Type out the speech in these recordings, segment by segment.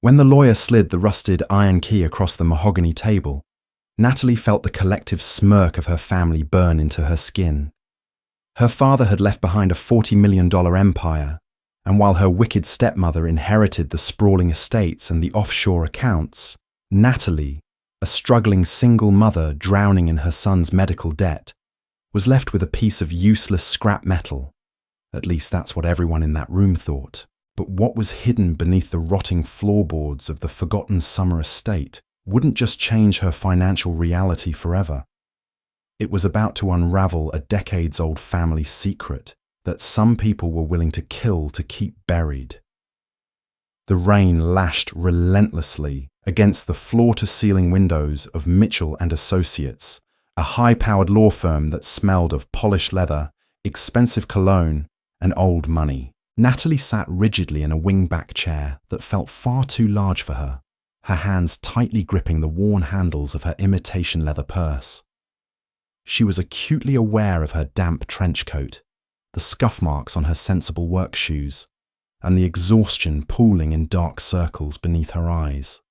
When the lawyer slid the rusted iron key across the mahogany table, Natalie felt the collective smirk of her family burn into her skin. Her father had left behind a $40 million empire, and while her wicked stepmother inherited the sprawling estates and the offshore accounts, Natalie, a struggling single mother drowning in her son's medical debt, was left with a piece of useless scrap metal. At least that's what everyone in that room thought. But what was hidden beneath the rotting floorboards of the forgotten summer estate wouldn't just change her financial reality forever. It was about to unravel a decades-old family secret that some people were willing to kill to keep buried. The rain lashed relentlessly against the floor-to-ceiling windows of Mitchell and Associates, a high-powered law firm that smelled of polished leather, expensive cologne, and old money. Natalie sat rigidly in a wing-back chair that felt far too large for her, her hands tightly gripping the worn handles of her imitation leather purse. She was acutely aware of her damp trench coat, the scuff marks on her sensible work shoes, and the exhaustion pooling in dark circles beneath her eyes.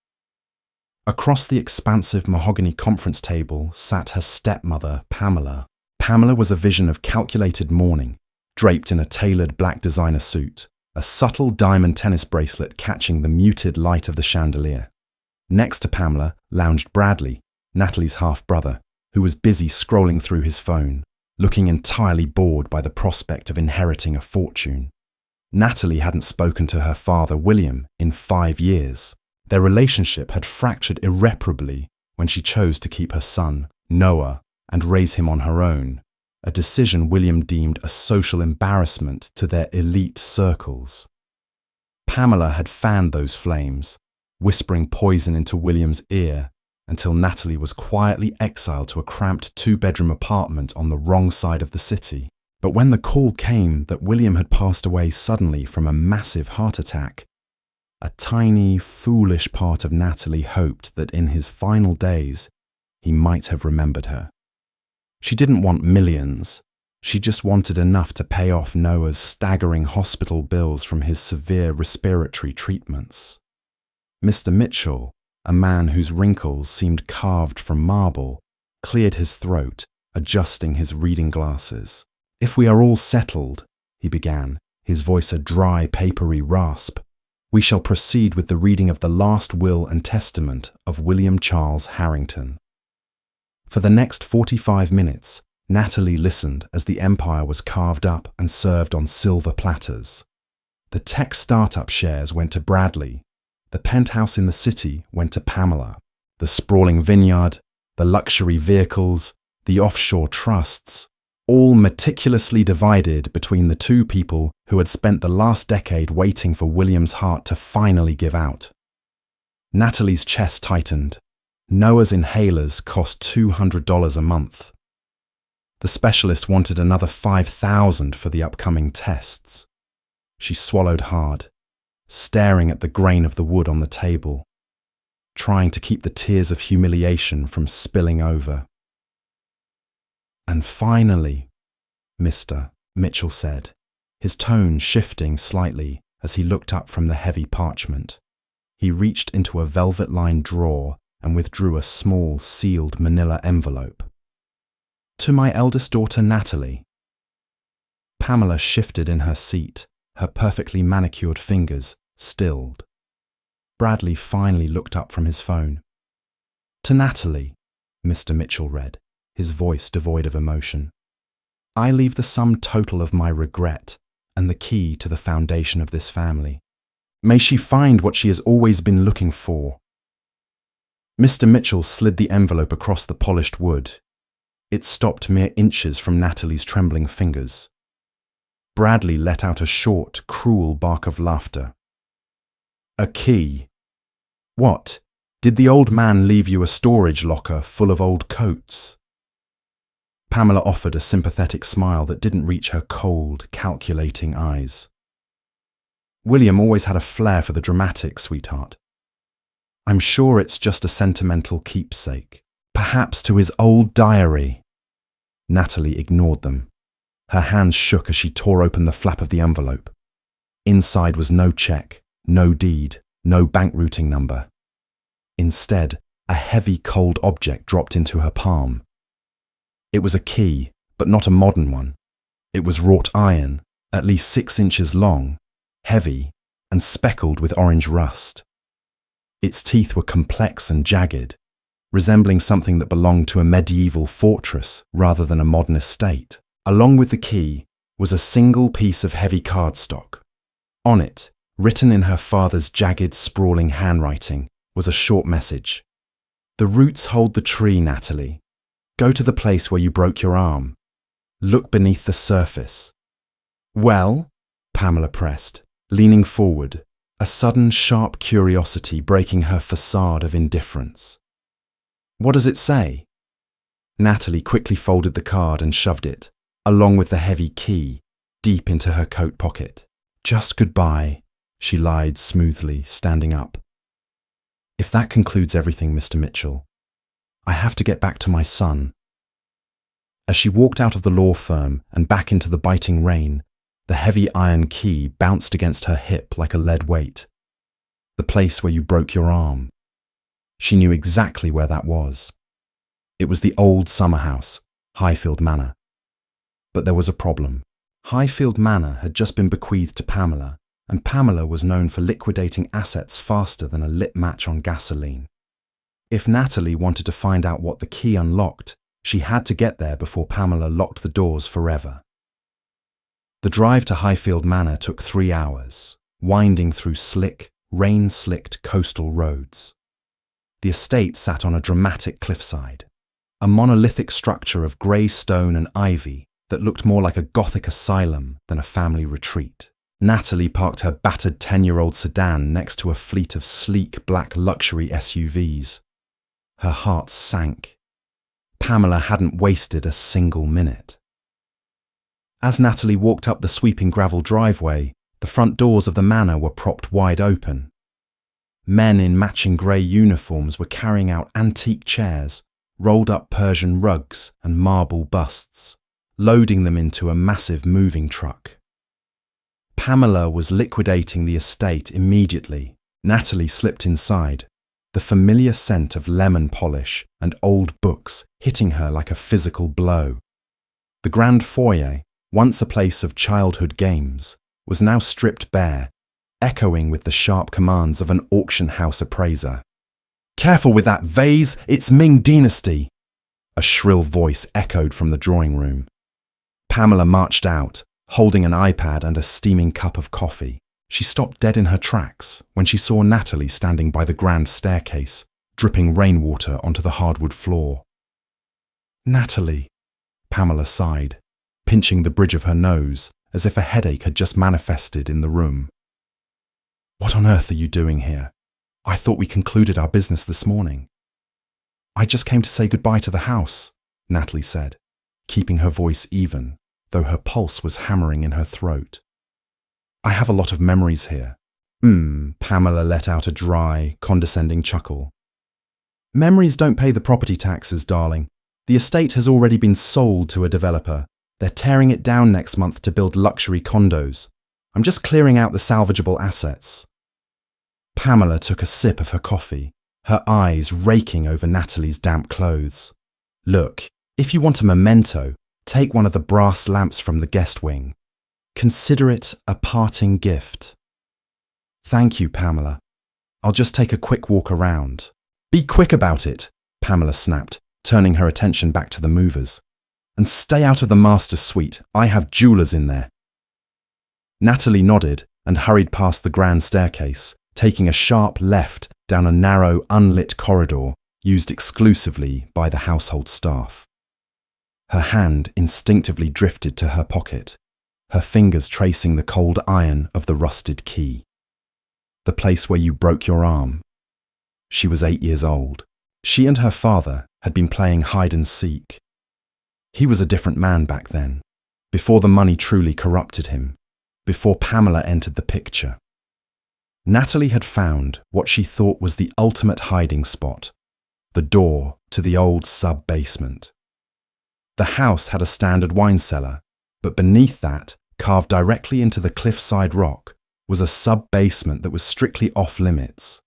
Across the expansive mahogany conference table sat her stepmother, Pamela. Pamela was a vision of calculated mourning, draped in a tailored black designer suit, a subtle diamond tennis bracelet catching the muted light of the chandelier. Next to Pamela lounged Bradley, Natalie's half-brother, who was busy scrolling through his phone, looking entirely bored by the prospect of inheriting a fortune. Natalie hadn't spoken to her father, William, in 5 years. Their relationship had fractured irreparably when she chose to keep her son, Noah, and raise him on her own, a decision William deemed a social embarrassment to their elite circles. Pamela had fanned those flames, whispering poison into William's ear until Natalie was quietly exiled to a cramped 2-bedroom apartment on the wrong side of the city. But when the call came that William had passed away suddenly from a massive heart attack, a tiny, foolish part of Natalie hoped that in his final days he might have remembered her. She didn't want millions. She just wanted enough to pay off Noah's staggering hospital bills from his severe respiratory treatments. Mr. Mitchell, a man whose wrinkles seemed carved from marble, cleared his throat, adjusting his reading glasses. "If we are all settled," he began, his voice a dry, papery rasp, "we shall proceed with the reading of the last will and testament of William Charles Harrington." For the next 45 minutes, Natalie listened as the empire was carved up and served on silver platters. The tech startup shares went to Bradley. The penthouse in the city went to Pamela. The sprawling vineyard, the luxury vehicles, the offshore trusts, all meticulously divided between the two people who had spent the last decade waiting for William's heart to finally give out. Natalie's chest tightened. Noah's inhalers cost $200 a month. The specialist wanted another $5,000 for the upcoming tests. She swallowed hard, staring at the grain of the wood on the table, trying to keep the tears of humiliation from spilling over. "And finally," Mr. Mitchell said, his tone shifting slightly as he looked up from the heavy parchment. He reached into a velvet-lined drawer and withdrew a small, sealed manila envelope. "To my eldest daughter, Natalie." Pamela shifted in her seat, her perfectly manicured fingers stilled. Bradley finally looked up from his phone. "To Natalie," Mr. Mitchell read, his voice devoid of emotion. "I leave the sum total of my regret and the key to the foundation of this family. May she find what she has always been looking for." Mr. Mitchell slid the envelope across the polished wood. It stopped mere inches from Natalie's trembling fingers. Bradley let out a short, cruel bark of laughter. "A key? What? Did the old man leave you a storage locker full of old coats?" Pamela offered a sympathetic smile that didn't reach her cold, calculating eyes. "William always had a flair for the dramatic, sweetheart. I'm sure it's just a sentimental keepsake. Perhaps to his old diary." Natalie ignored them. Her hands shook as she tore open the flap of the envelope. Inside was no check, no deed, no bank routing number. Instead, a heavy, cold object dropped into her palm. It was a key, but not a modern one. It was wrought iron, at least 6 inches long, heavy, and speckled with orange rust. Its teeth were complex and jagged, resembling something that belonged to a medieval fortress rather than a modern estate. Along with the key was a single piece of heavy cardstock. On it, written in her father's jagged, sprawling handwriting, was a short message. "The roots hold the tree, Natalie. Go to the place where you broke your arm. Look beneath the surface." "Well?" Pamela pressed, leaning forward, a sudden sharp curiosity breaking her facade of indifference. "What does it say?" Natalie quickly folded the card and shoved it, along with the heavy key, deep into her coat pocket. "Just goodbye," she lied smoothly, standing up. "If that concludes everything, Mr. Mitchell, I have to get back to my son." As she walked out of the law firm and back into the biting rain, the heavy iron key bounced against her hip like a lead weight. The place where you broke your arm. She knew exactly where that was. It was the old summer house, Highfield Manor. But there was a problem. Highfield Manor had just been bequeathed to Pamela, and Pamela was known for liquidating assets faster than a lit match on gasoline. If Natalie wanted to find out what the key unlocked, she had to get there before Pamela locked the doors forever. The drive to Highfield Manor took 3 hours, winding through slick, rain-slicked coastal roads. The estate sat on a dramatic cliffside, a monolithic structure of grey stone and ivy that looked more like a Gothic asylum than a family retreat. Natalie parked her battered 10-year-old sedan next to a fleet of sleek black luxury SUVs. Her heart sank. Pamela hadn't wasted a single minute. As Natalie walked up the sweeping gravel driveway, the front doors of the manor were propped wide open. Men in matching grey uniforms were carrying out antique chairs, rolled-up Persian rugs and marble busts, loading them into a massive moving truck. Pamela was liquidating the estate immediately. Natalie slipped inside, the familiar scent of lemon polish and old books hitting her like a physical blow. The grand foyer, once a place of childhood games, was now stripped bare, echoing with the sharp commands of an auction house appraiser. "Careful with that vase, it's Ming Dynasty!" A shrill voice echoed from the drawing room. Pamela marched out, holding an iPad and a steaming cup of coffee. She stopped dead in her tracks when she saw Natalie standing by the grand staircase, dripping rainwater onto the hardwood floor. "Natalie," Pamela sighed, pinching the bridge of her nose as if a headache had just manifested in the room. "What on earth are you doing here? I thought we concluded our business this morning." "I just came to say goodbye to the house," Natalie said, keeping her voice even, though her pulse was hammering in her throat. "I have a lot of memories here." Pamela let out a dry, condescending chuckle. "Memories don't pay the property taxes, darling. The estate has already been sold to a developer. They're tearing it down next month to build luxury condos. I'm just clearing out the salvageable assets." Pamela took a sip of her coffee, her eyes raking over Natalie's damp clothes. "Look, if you want a memento, take one of the brass lamps from the guest wing. Consider it a parting gift." "Thank you, Pamela. I'll just take a quick walk around." "Be quick about it," Pamela snapped, turning her attention back to the movers. "And stay out of the master suite. I have jewelers in there." Natalie nodded and hurried past the grand staircase, taking a sharp left down a narrow, unlit corridor used exclusively by the household staff. Her hand instinctively drifted to her pocket, her fingers tracing the cold iron of the rusted key. The place where you broke your arm. She was 8 years old. She and her father had been playing hide and seek. He was a different man back then, before the money truly corrupted him, before Pamela entered the picture. Natalie had found what she thought was the ultimate hiding spot, the door to the old sub-basement. The house had a standard wine cellar, but beneath that, carved directly into the cliffside rock, was a sub-basement that was strictly off-limits.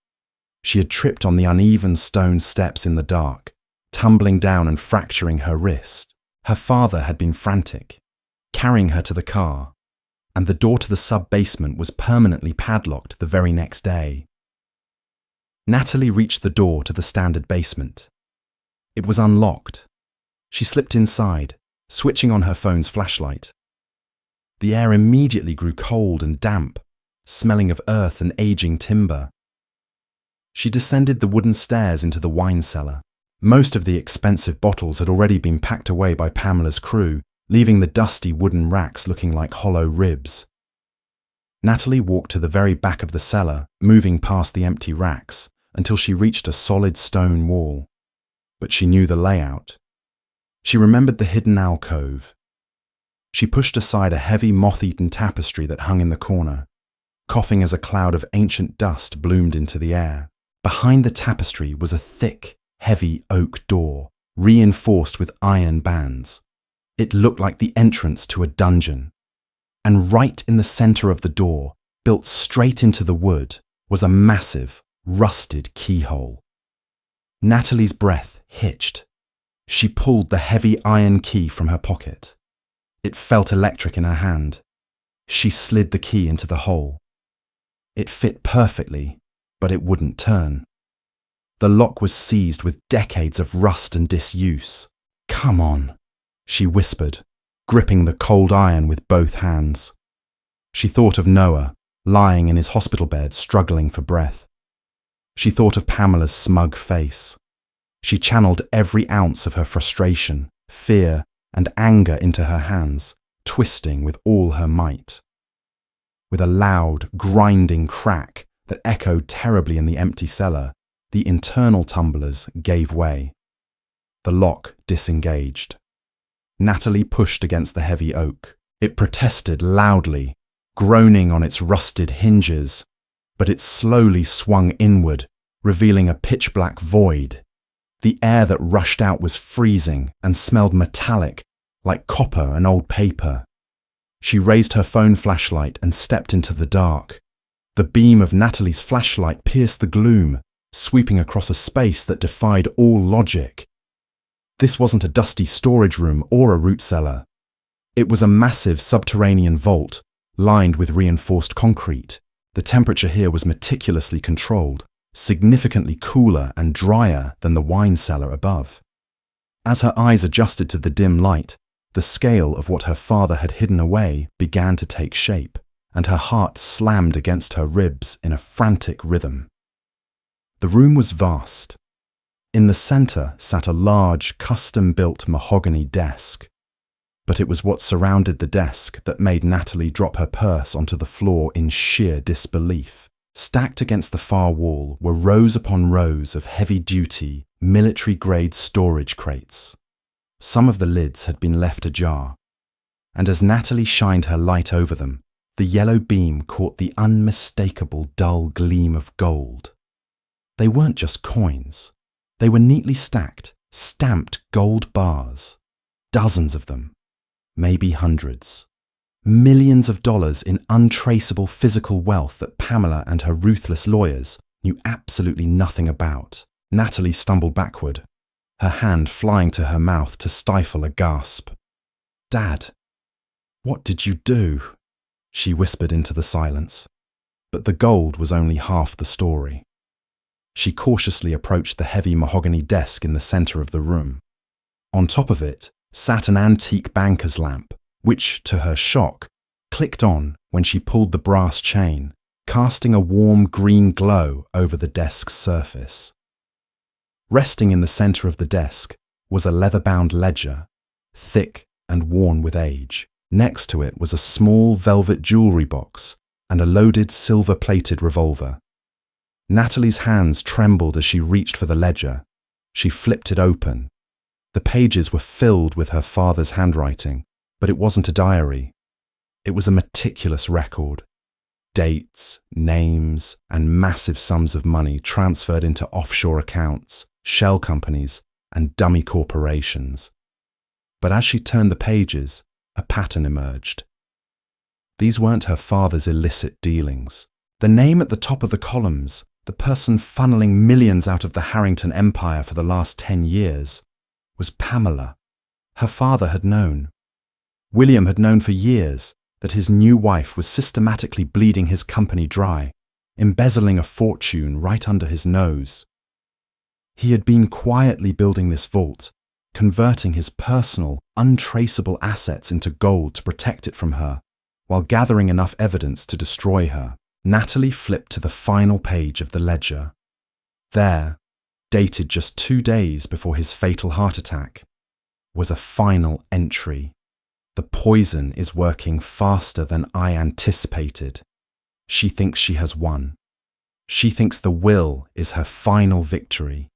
She had tripped on the uneven stone steps in the dark, tumbling down and fracturing her wrist. Her father had been frantic, carrying her to the car, and the door to the sub-basement was permanently padlocked the very next day. Natalie reached the door to the standard basement. It was unlocked. She slipped inside, switching on her phone's flashlight. The air immediately grew cold and damp, smelling of earth and aging timber. She descended the wooden stairs into the wine cellar. Most of the expensive bottles had already been packed away by Pamela's crew, leaving the dusty wooden racks looking like hollow ribs. Natalie walked to the very back of the cellar, moving past the empty racks, until she reached a solid stone wall. But she knew the layout. She remembered the hidden alcove. She pushed aside a heavy moth-eaten tapestry that hung in the corner, coughing as a cloud of ancient dust bloomed into the air. Behind the tapestry was a thick, heavy oak door, reinforced with iron bands. It looked like the entrance to a dungeon. And right in the center of the door, built straight into the wood, was a massive, rusted keyhole. Natalie's breath hitched. She pulled the heavy iron key from her pocket. It felt electric in her hand. She slid the key into the hole. It fit perfectly, but it wouldn't turn. The lock was seized with decades of rust and disuse. "Come on," she whispered, gripping the cold iron with both hands. She thought of Noah, lying in his hospital bed, struggling for breath. She thought of Pamela's smug face. She channeled every ounce of her frustration, fear, and anger into her hands, twisting with all her might. With a loud, grinding crack that echoed terribly in the empty cellar, the internal tumblers gave way. The lock disengaged. Natalie pushed against the heavy oak. It protested loudly, groaning on its rusted hinges, but it slowly swung inward, revealing a pitch-black void. The air that rushed out was freezing and smelled metallic, like copper and old paper. She raised her phone flashlight and stepped into the dark. The beam of Natalie's flashlight pierced the gloom, sweeping across a space that defied all logic. This wasn't a dusty storage room or a root cellar. It was a massive subterranean vault, lined with reinforced concrete. The temperature here was meticulously controlled, significantly cooler and drier than the wine cellar above. As her eyes adjusted to the dim light, the scale of what her father had hidden away began to take shape, and her heart slammed against her ribs in a frantic rhythm. The room was vast. In the center sat a large, custom-built mahogany desk. But it was what surrounded the desk that made Natalie drop her purse onto the floor in sheer disbelief. Stacked against the far wall were rows upon rows of heavy-duty, military-grade storage crates. Some of the lids had been left ajar, and as Natalie shined her light over them, the yellow beam caught the unmistakable dull gleam of gold. They weren't just coins. They were neatly stacked, stamped gold bars. Dozens of them. Maybe hundreds. Millions of dollars in untraceable physical wealth that Pamela and her ruthless lawyers knew absolutely nothing about. Natalie stumbled backward, her hand flying to her mouth to stifle a gasp. "Dad, what did you do?" she whispered into the silence. But the gold was only half the story. She cautiously approached the heavy mahogany desk in the center of the room. On top of it sat an antique banker's lamp, which, to her shock, clicked on when she pulled the brass chain, casting a warm green glow over the desk's surface. Resting in the center of the desk was a leather-bound ledger, thick and worn with age. Next to it was a small velvet jewelry box and a loaded silver-plated revolver. Natalie's hands trembled as she reached for the ledger. She flipped it open. The pages were filled with her father's handwriting, but it wasn't a diary. It was a meticulous record. Dates, names, and massive sums of money transferred into offshore accounts, shell companies, and dummy corporations. But as she turned the pages, a pattern emerged. These weren't her father's illicit dealings. The name at the top of the columns, the person funneling millions out of the Harrington empire for the last 10 years, was Pamela. Her father had known. William had known for years that his new wife was systematically bleeding his company dry, embezzling a fortune right under his nose. He had been quietly building this vault, converting his personal, untraceable assets into gold to protect it from her, while gathering enough evidence to destroy her. Natalie flipped to the final page of the ledger. There, dated just 2 days before his fatal heart attack, was a final entry. The poison is working faster than I anticipated. She thinks she has won. She thinks the will is her final victory.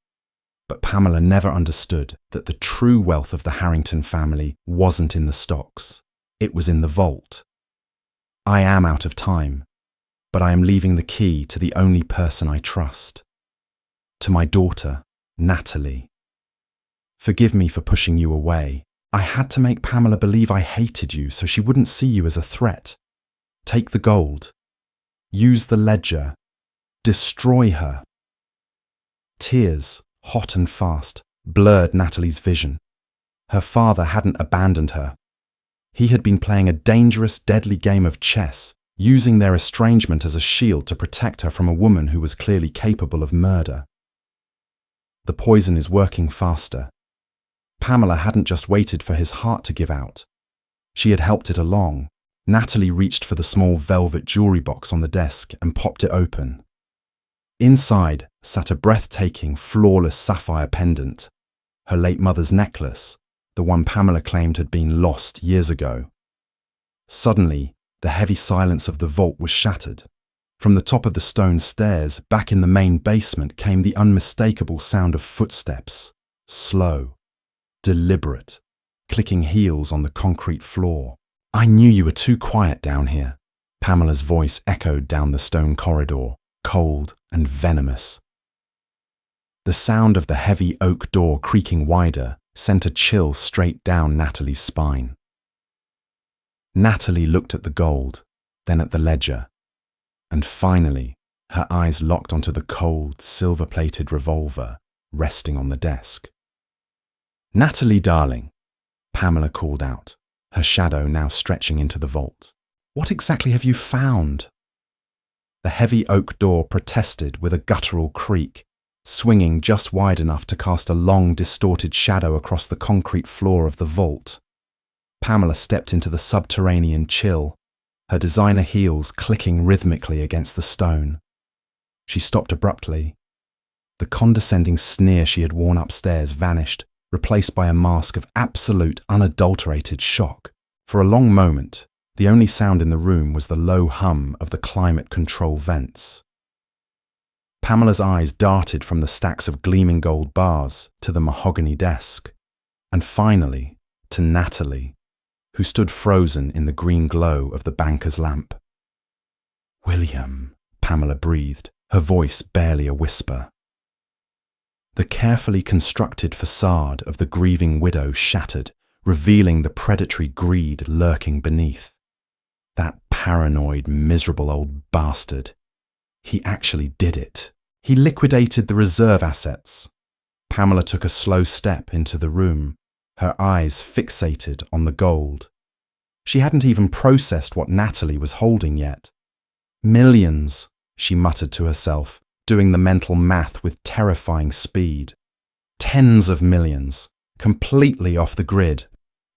But Pamela never understood that the true wealth of the Harrington family wasn't in the stocks. It was in the vault. I am out of time, but I am leaving the key to the only person I trust. To my daughter, Natalie. Forgive me for pushing you away. I had to make Pamela believe I hated you so she wouldn't see you as a threat. Take the gold. Use the ledger. Destroy her. Tears, hot and fast, blurred Natalie's vision. Her father hadn't abandoned her. He had been playing a dangerous, deadly game of chess, using their estrangement as a shield to protect her from a woman who was clearly capable of murder. The poison is working faster. Pamela hadn't just waited for his heart to give out. She had helped it along. Natalie reached for the small velvet jewelry box on the desk and popped it open. Inside sat a breathtaking, flawless sapphire pendant, her late mother's necklace, the one Pamela claimed had been lost years ago. Suddenly, the heavy silence of the vault was shattered. From the top of the stone stairs, back in the main basement, came the unmistakable sound of footsteps, slow, deliberate, clicking heels on the concrete floor. I knew you were too quiet down here. Pamela's voice echoed down the stone corridor, cold and venomous. The sound of the heavy oak door creaking wider sent a chill straight down Natalie's spine. Natalie looked at the gold, then at the ledger, and finally, her eyes locked onto the cold, silver-plated revolver resting on the desk. "Natalie, darling," Pamela called out, her shadow now stretching into the vault. "What exactly have you found?" The heavy oak door protested with a guttural creak, swinging just wide enough to cast a long, distorted shadow across the concrete floor of the vault. Pamela stepped into the subterranean chill, her designer heels clicking rhythmically against the stone. She stopped abruptly. The condescending sneer she had worn upstairs vanished, replaced by a mask of absolute, unadulterated shock. For a long moment, the only sound in the room was the low hum of the climate control vents. Pamela's eyes darted from the stacks of gleaming gold bars to the mahogany desk, and finally to Natalie, who stood frozen in the green glow of the banker's lamp. "William," Pamela breathed, her voice barely a whisper. The carefully constructed facade of the grieving widow shattered, revealing the predatory greed lurking beneath. That paranoid, miserable old bastard. He actually did it. He liquidated the reserve assets. Pamela took a slow step into the room, her eyes fixated on the gold. She hadn't even processed what Natalie was holding yet. "Millions," she muttered to herself, doing the mental math with terrifying speed. "Tens of millions, completely off the grid.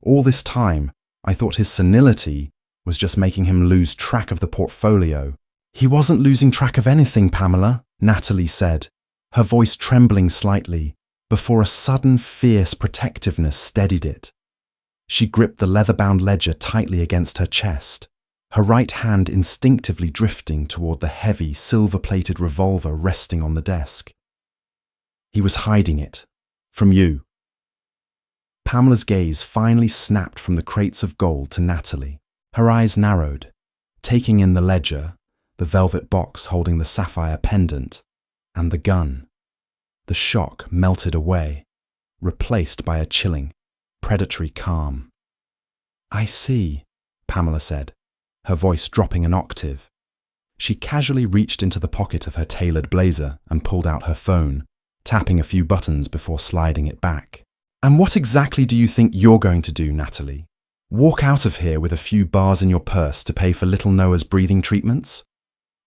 All this time, I thought his senility was just making him lose track of the portfolio." "He wasn't losing track of anything, Pamela," Natalie said, her voice trembling slightly, before a sudden fierce protectiveness steadied it. She gripped the leather-bound ledger tightly against her chest, her right hand instinctively drifting toward the heavy, silver-plated revolver resting on the desk. "He was hiding it. From you." Pamela's gaze finally snapped from the crates of gold to Natalie. Her eyes narrowed, taking in the ledger, the velvet box holding the sapphire pendant, and the gun. The shock melted away, replaced by a chilling, predatory calm. "I see," Pamela said, her voice dropping an octave. She casually reached into the pocket of her tailored blazer and pulled out her phone, tapping a few buttons before sliding it back. "And what exactly do you think you're going to do, Natalie? Walk out of here with a few bars in your purse to pay for little Noah's breathing treatments?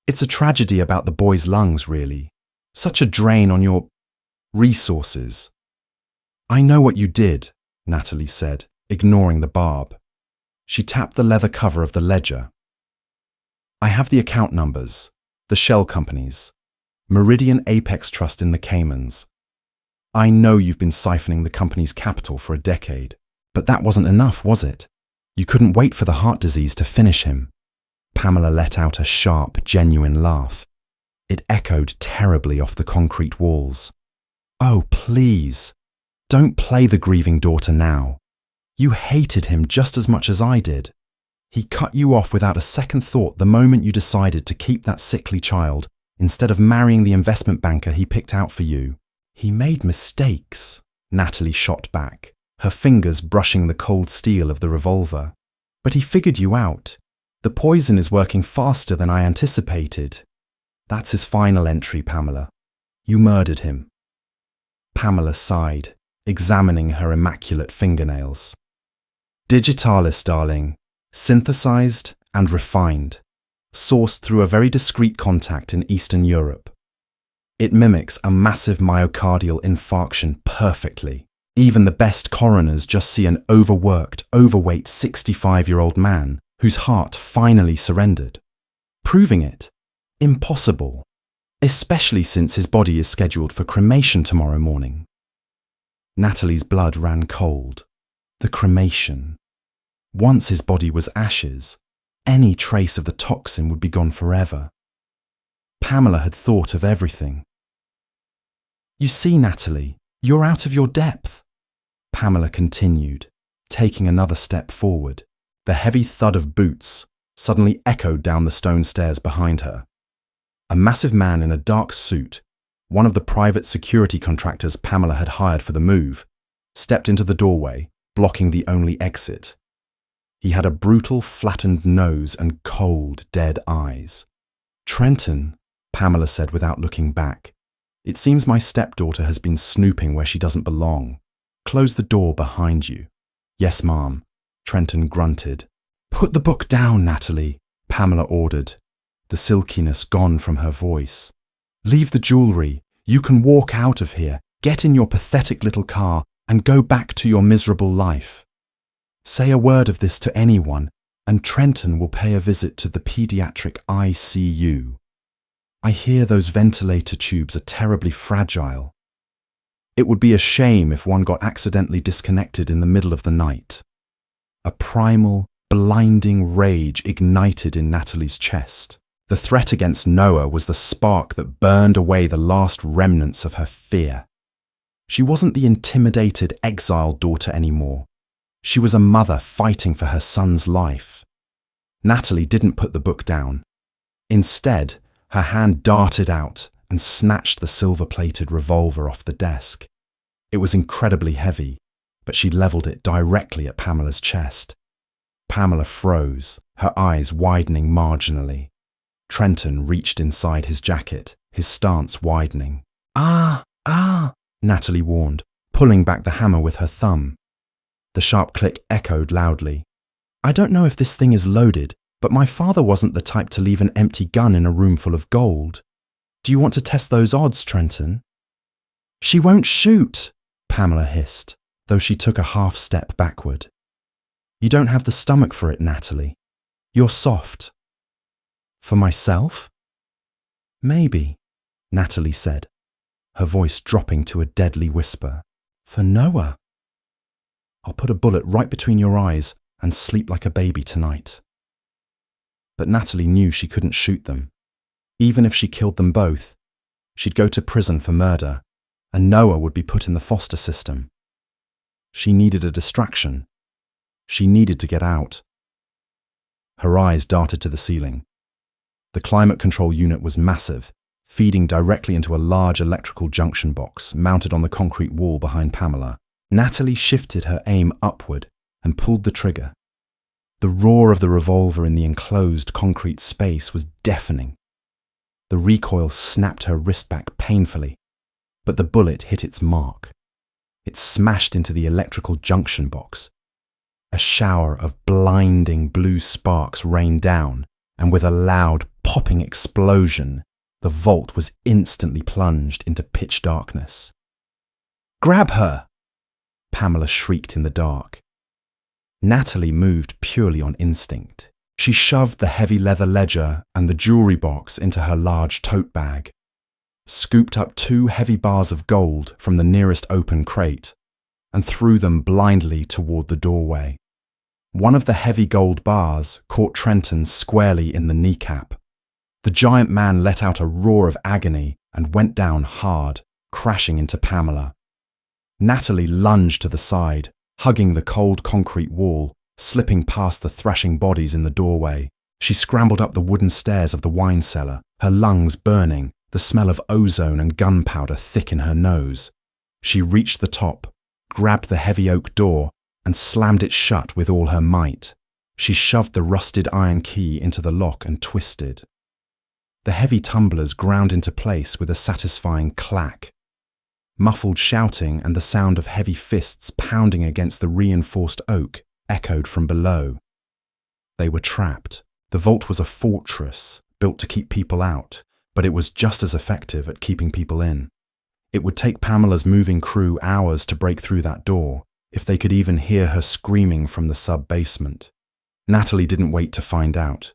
It's a tragedy about the boy's lungs, really. Such a drain on your resources." "I know what you did," Natalie said, ignoring the barb. She tapped the leather cover of the ledger. "I have the account numbers, the shell companies, Meridian Apex Trust in the Caymans. I know you've been siphoning the company's capital for a decade, but that wasn't enough, was it? You couldn't wait for the heart disease to finish him." Pamela let out a sharp, genuine laugh. It echoed terribly off the concrete walls. "Oh, please, don't play the grieving daughter now. You hated him just as much as I did. He cut you off without a second thought the moment you decided to keep that sickly child instead of marrying the investment banker he picked out for you. He made mistakes," Natalie shot back, her fingers brushing the cold steel of the revolver. "But he figured you out. The poison is working faster than I anticipated. That's his final entry, Pamela. You murdered him." Pamela sighed, examining her immaculate fingernails. "Digitalis, darling. Synthesized and refined. Sourced through a very discreet contact in Eastern Europe. It mimics a massive myocardial infarction perfectly. Even the best coroners just see an overworked, overweight 65-year-old man whose heart finally surrendered. Proving it? Impossible. Especially since his body is scheduled for cremation tomorrow morning." Natalie's blood ran cold. The cremation. Once his body was ashes, any trace of the toxin would be gone forever. Pamela had thought of everything. "You see, Natalie, you're out of your depth," Pamela continued, taking another step forward. The heavy thud of boots suddenly echoed down the stone stairs behind her. A massive man in a dark suit, one of the private security contractors Pamela had hired for the move, stepped into the doorway, blocking the only exit. He had a brutal, flattened nose and cold, dead eyes. "Trenton," Pamela said without looking back, "it seems my stepdaughter has been snooping where she doesn't belong. Close the door behind you." "Yes, ma'am," Trenton grunted. "Put the book down, Natalie," Pamela ordered, the silkiness gone from her voice. "Leave the jewelry. You can walk out of here, get in your pathetic little car, and go back to your miserable life. Say a word of this to anyone, and Trenton will pay a visit to the pediatric ICU. I hear those ventilator tubes are terribly fragile. It would be a shame if one got accidentally disconnected in the middle of the night." A primal, blinding rage ignited in Natalie's chest. The threat against Noah was the spark that burned away the last remnants of her fear. She wasn't the intimidated, exiled daughter anymore. She was a mother fighting for her son's life. Natalie didn't put the book down. Instead, her hand darted out and snatched the silver-plated revolver off the desk. It was incredibly heavy, but she leveled it directly at Pamela's chest. Pamela froze, her eyes widening marginally. Trenton reached inside his jacket, his stance widening. "Ah, Natalie warned, pulling back the hammer with her thumb. The sharp click echoed loudly. "I don't know if this thing is loaded, but my father wasn't the type to leave an empty gun in a room full of gold. Do you want to test those odds, Trenton?" "She won't shoot," Pamela hissed, though she took a half step backward. "You don't have the stomach for it, Natalie. You're soft." "For myself?" "Maybe," Natalie said, her voice dropping to a deadly whisper. "For Noah. I'll put a bullet right between your eyes and sleep like a baby tonight." But Natalie knew she couldn't shoot them. Even if she killed them both, she'd go to prison for murder, and Noah would be put in the foster system. She needed a distraction. She needed to get out. Her eyes darted to the ceiling. The climate control unit was massive, feeding directly into a large electrical junction box mounted on the concrete wall behind Pamela. Natalie shifted her aim upward and pulled the trigger. The roar of the revolver in the enclosed concrete space was deafening. The recoil snapped her wrist back painfully, but the bullet hit its mark. It smashed into the electrical junction box. A shower of blinding blue sparks rained down, and with a loud, popping explosion, the vault was instantly plunged into pitch darkness. "Grab her!" Pamela shrieked in the dark. Natalie moved purely on instinct. She shoved the heavy leather ledger and the jewelry box into her large tote bag, scooped up 2 heavy bars of gold from the nearest open crate, and threw them blindly toward the doorway. One of the heavy gold bars caught Trenton squarely in the kneecap. The giant man let out a roar of agony and went down hard, crashing into Pamela. Natalie lunged to the side, hugging the cold concrete wall, slipping past the thrashing bodies in the doorway. She scrambled up the wooden stairs of the wine cellar, her lungs burning, the smell of ozone and gunpowder thick in her nose. She reached the top, grabbed the heavy oak door, and slammed it shut with all her might. She shoved the rusted iron key into the lock and twisted. The heavy tumblers ground into place with a satisfying clack. Muffled shouting and the sound of heavy fists pounding against the reinforced oak echoed from below. They were trapped. The vault was a fortress, built to keep people out, but it was just as effective at keeping people in. It would take Pamela's moving crew hours to break through that door, if they could even hear her screaming from the sub-basement. Natalie didn't wait to find out.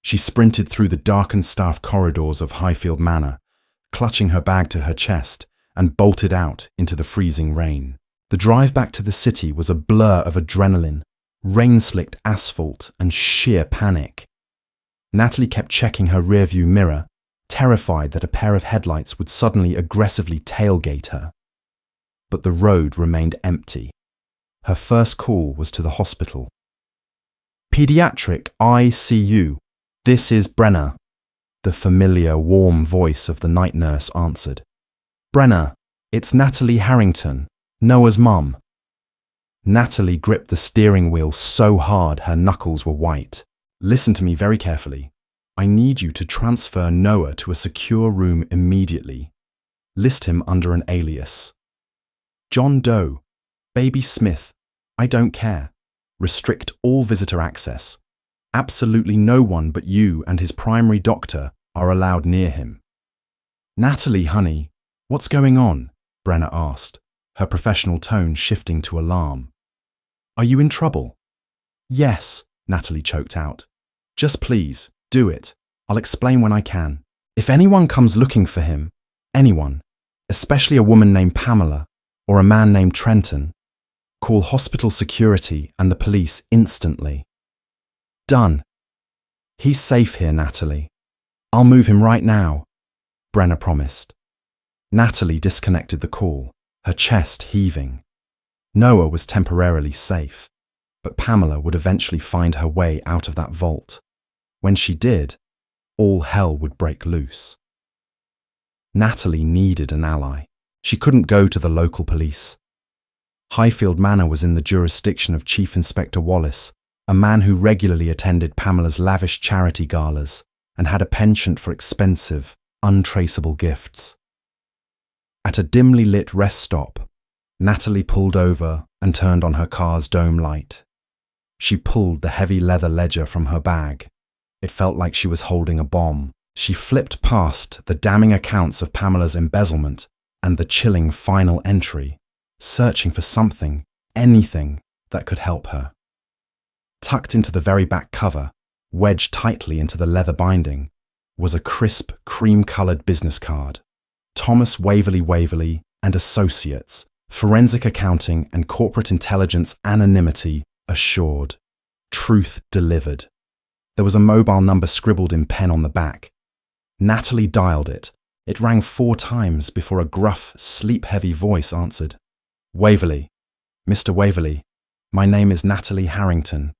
She sprinted through the darkened staff corridors of Highfield Manor, clutching her bag to her chest, and bolted out into the freezing rain. The drive back to the city was a blur of adrenaline, rain-slicked asphalt, and sheer panic. Natalie kept checking her rearview mirror, terrified that a pair of headlights would suddenly aggressively tailgate her. But the road remained empty. Her first call was to the hospital. "Pediatric ICU. This is Brenner," the familiar, warm voice of the night nurse answered. "Brenner, it's Natalie Harrington, Noah's mum." Natalie gripped the steering wheel so hard her knuckles were white. "Listen to me very carefully. I need you to transfer Noah to a secure room immediately. List him under an alias. John Doe, Baby Smith, I don't care. Restrict all visitor access. Absolutely no one but you and his primary doctor are allowed near him." "Natalie, honey, what's going on?" Brenner asked, her professional tone shifting to alarm. "Are you in trouble?" "Yes," Natalie choked out. "Just please, do it. I'll explain when I can. If anyone comes looking for him, anyone, especially a woman named Pamela or a man named Trenton, call hospital security and the police instantly." "Done. He's safe here, Natalie. I'll move him right now," Brenner promised. Natalie disconnected the call, her chest heaving. Noah was temporarily safe, but Pamela would eventually find her way out of that vault. When she did, all hell would break loose. Natalie needed an ally. She couldn't go to the local police. Highfield Manor was in the jurisdiction of Chief Inspector Wallace, a man who regularly attended Pamela's lavish charity galas and had a penchant for expensive, untraceable gifts. At a dimly lit rest stop, Natalie pulled over and turned on her car's dome light. She pulled the heavy leather ledger from her bag. It felt like she was holding a bomb. She flipped past the damning accounts of Pamela's embezzlement and the chilling final entry, searching for something, anything that could help her. Tucked into the very back cover, wedged tightly into the leather binding, was a crisp, cream-coloured business card. Thomas Waverley and Associates, Forensic Accounting and Corporate Intelligence Anonymity Assured. Truth delivered. There was a mobile number scribbled in pen on the back. Natalie dialed it. It rang 4 times before a gruff, sleep-heavy voice answered. "Waverley. Mr. Waverley, my name is Natalie Harrington.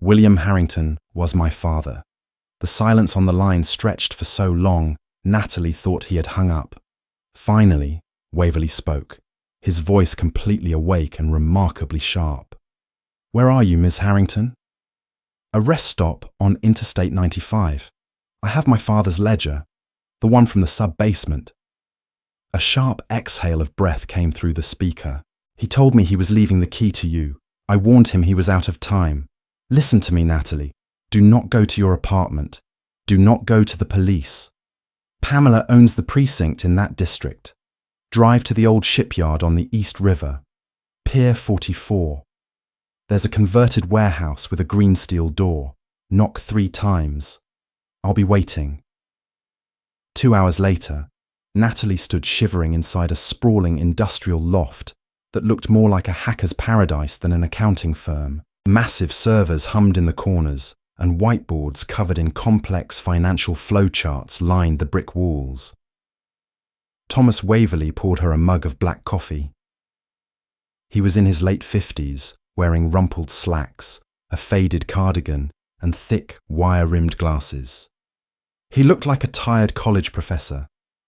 William Harrington was my father." The silence on the line stretched for so long, Natalie thought he had hung up. Finally, Waverley spoke, his voice completely awake and remarkably sharp. "Where are you, Miss Harrington?" A rest stop on Interstate 95. I have my father's ledger, the one from the sub-basement. A sharp exhale of breath came through the speaker. He told me he was leaving the key to you. I warned him he was out of time. Listen to me, Natalie. Do not go to your apartment. Do not go to the police. Pamela owns the precinct in that district. Drive to the old shipyard on the East River. Pier 44. There's a converted warehouse with a green steel door. Knock 3 times. I'll be waiting. 2 hours later, Natalie stood shivering inside a sprawling industrial loft that looked more like a hacker's paradise than an accounting firm. Massive servers hummed in the corners, and whiteboards covered in complex financial flowcharts lined the brick walls. Thomas Waverley poured her a mug of black coffee. He was in his late 50s, wearing rumpled slacks, a faded cardigan, and thick, wire-rimmed glasses. He looked like a tired college professor,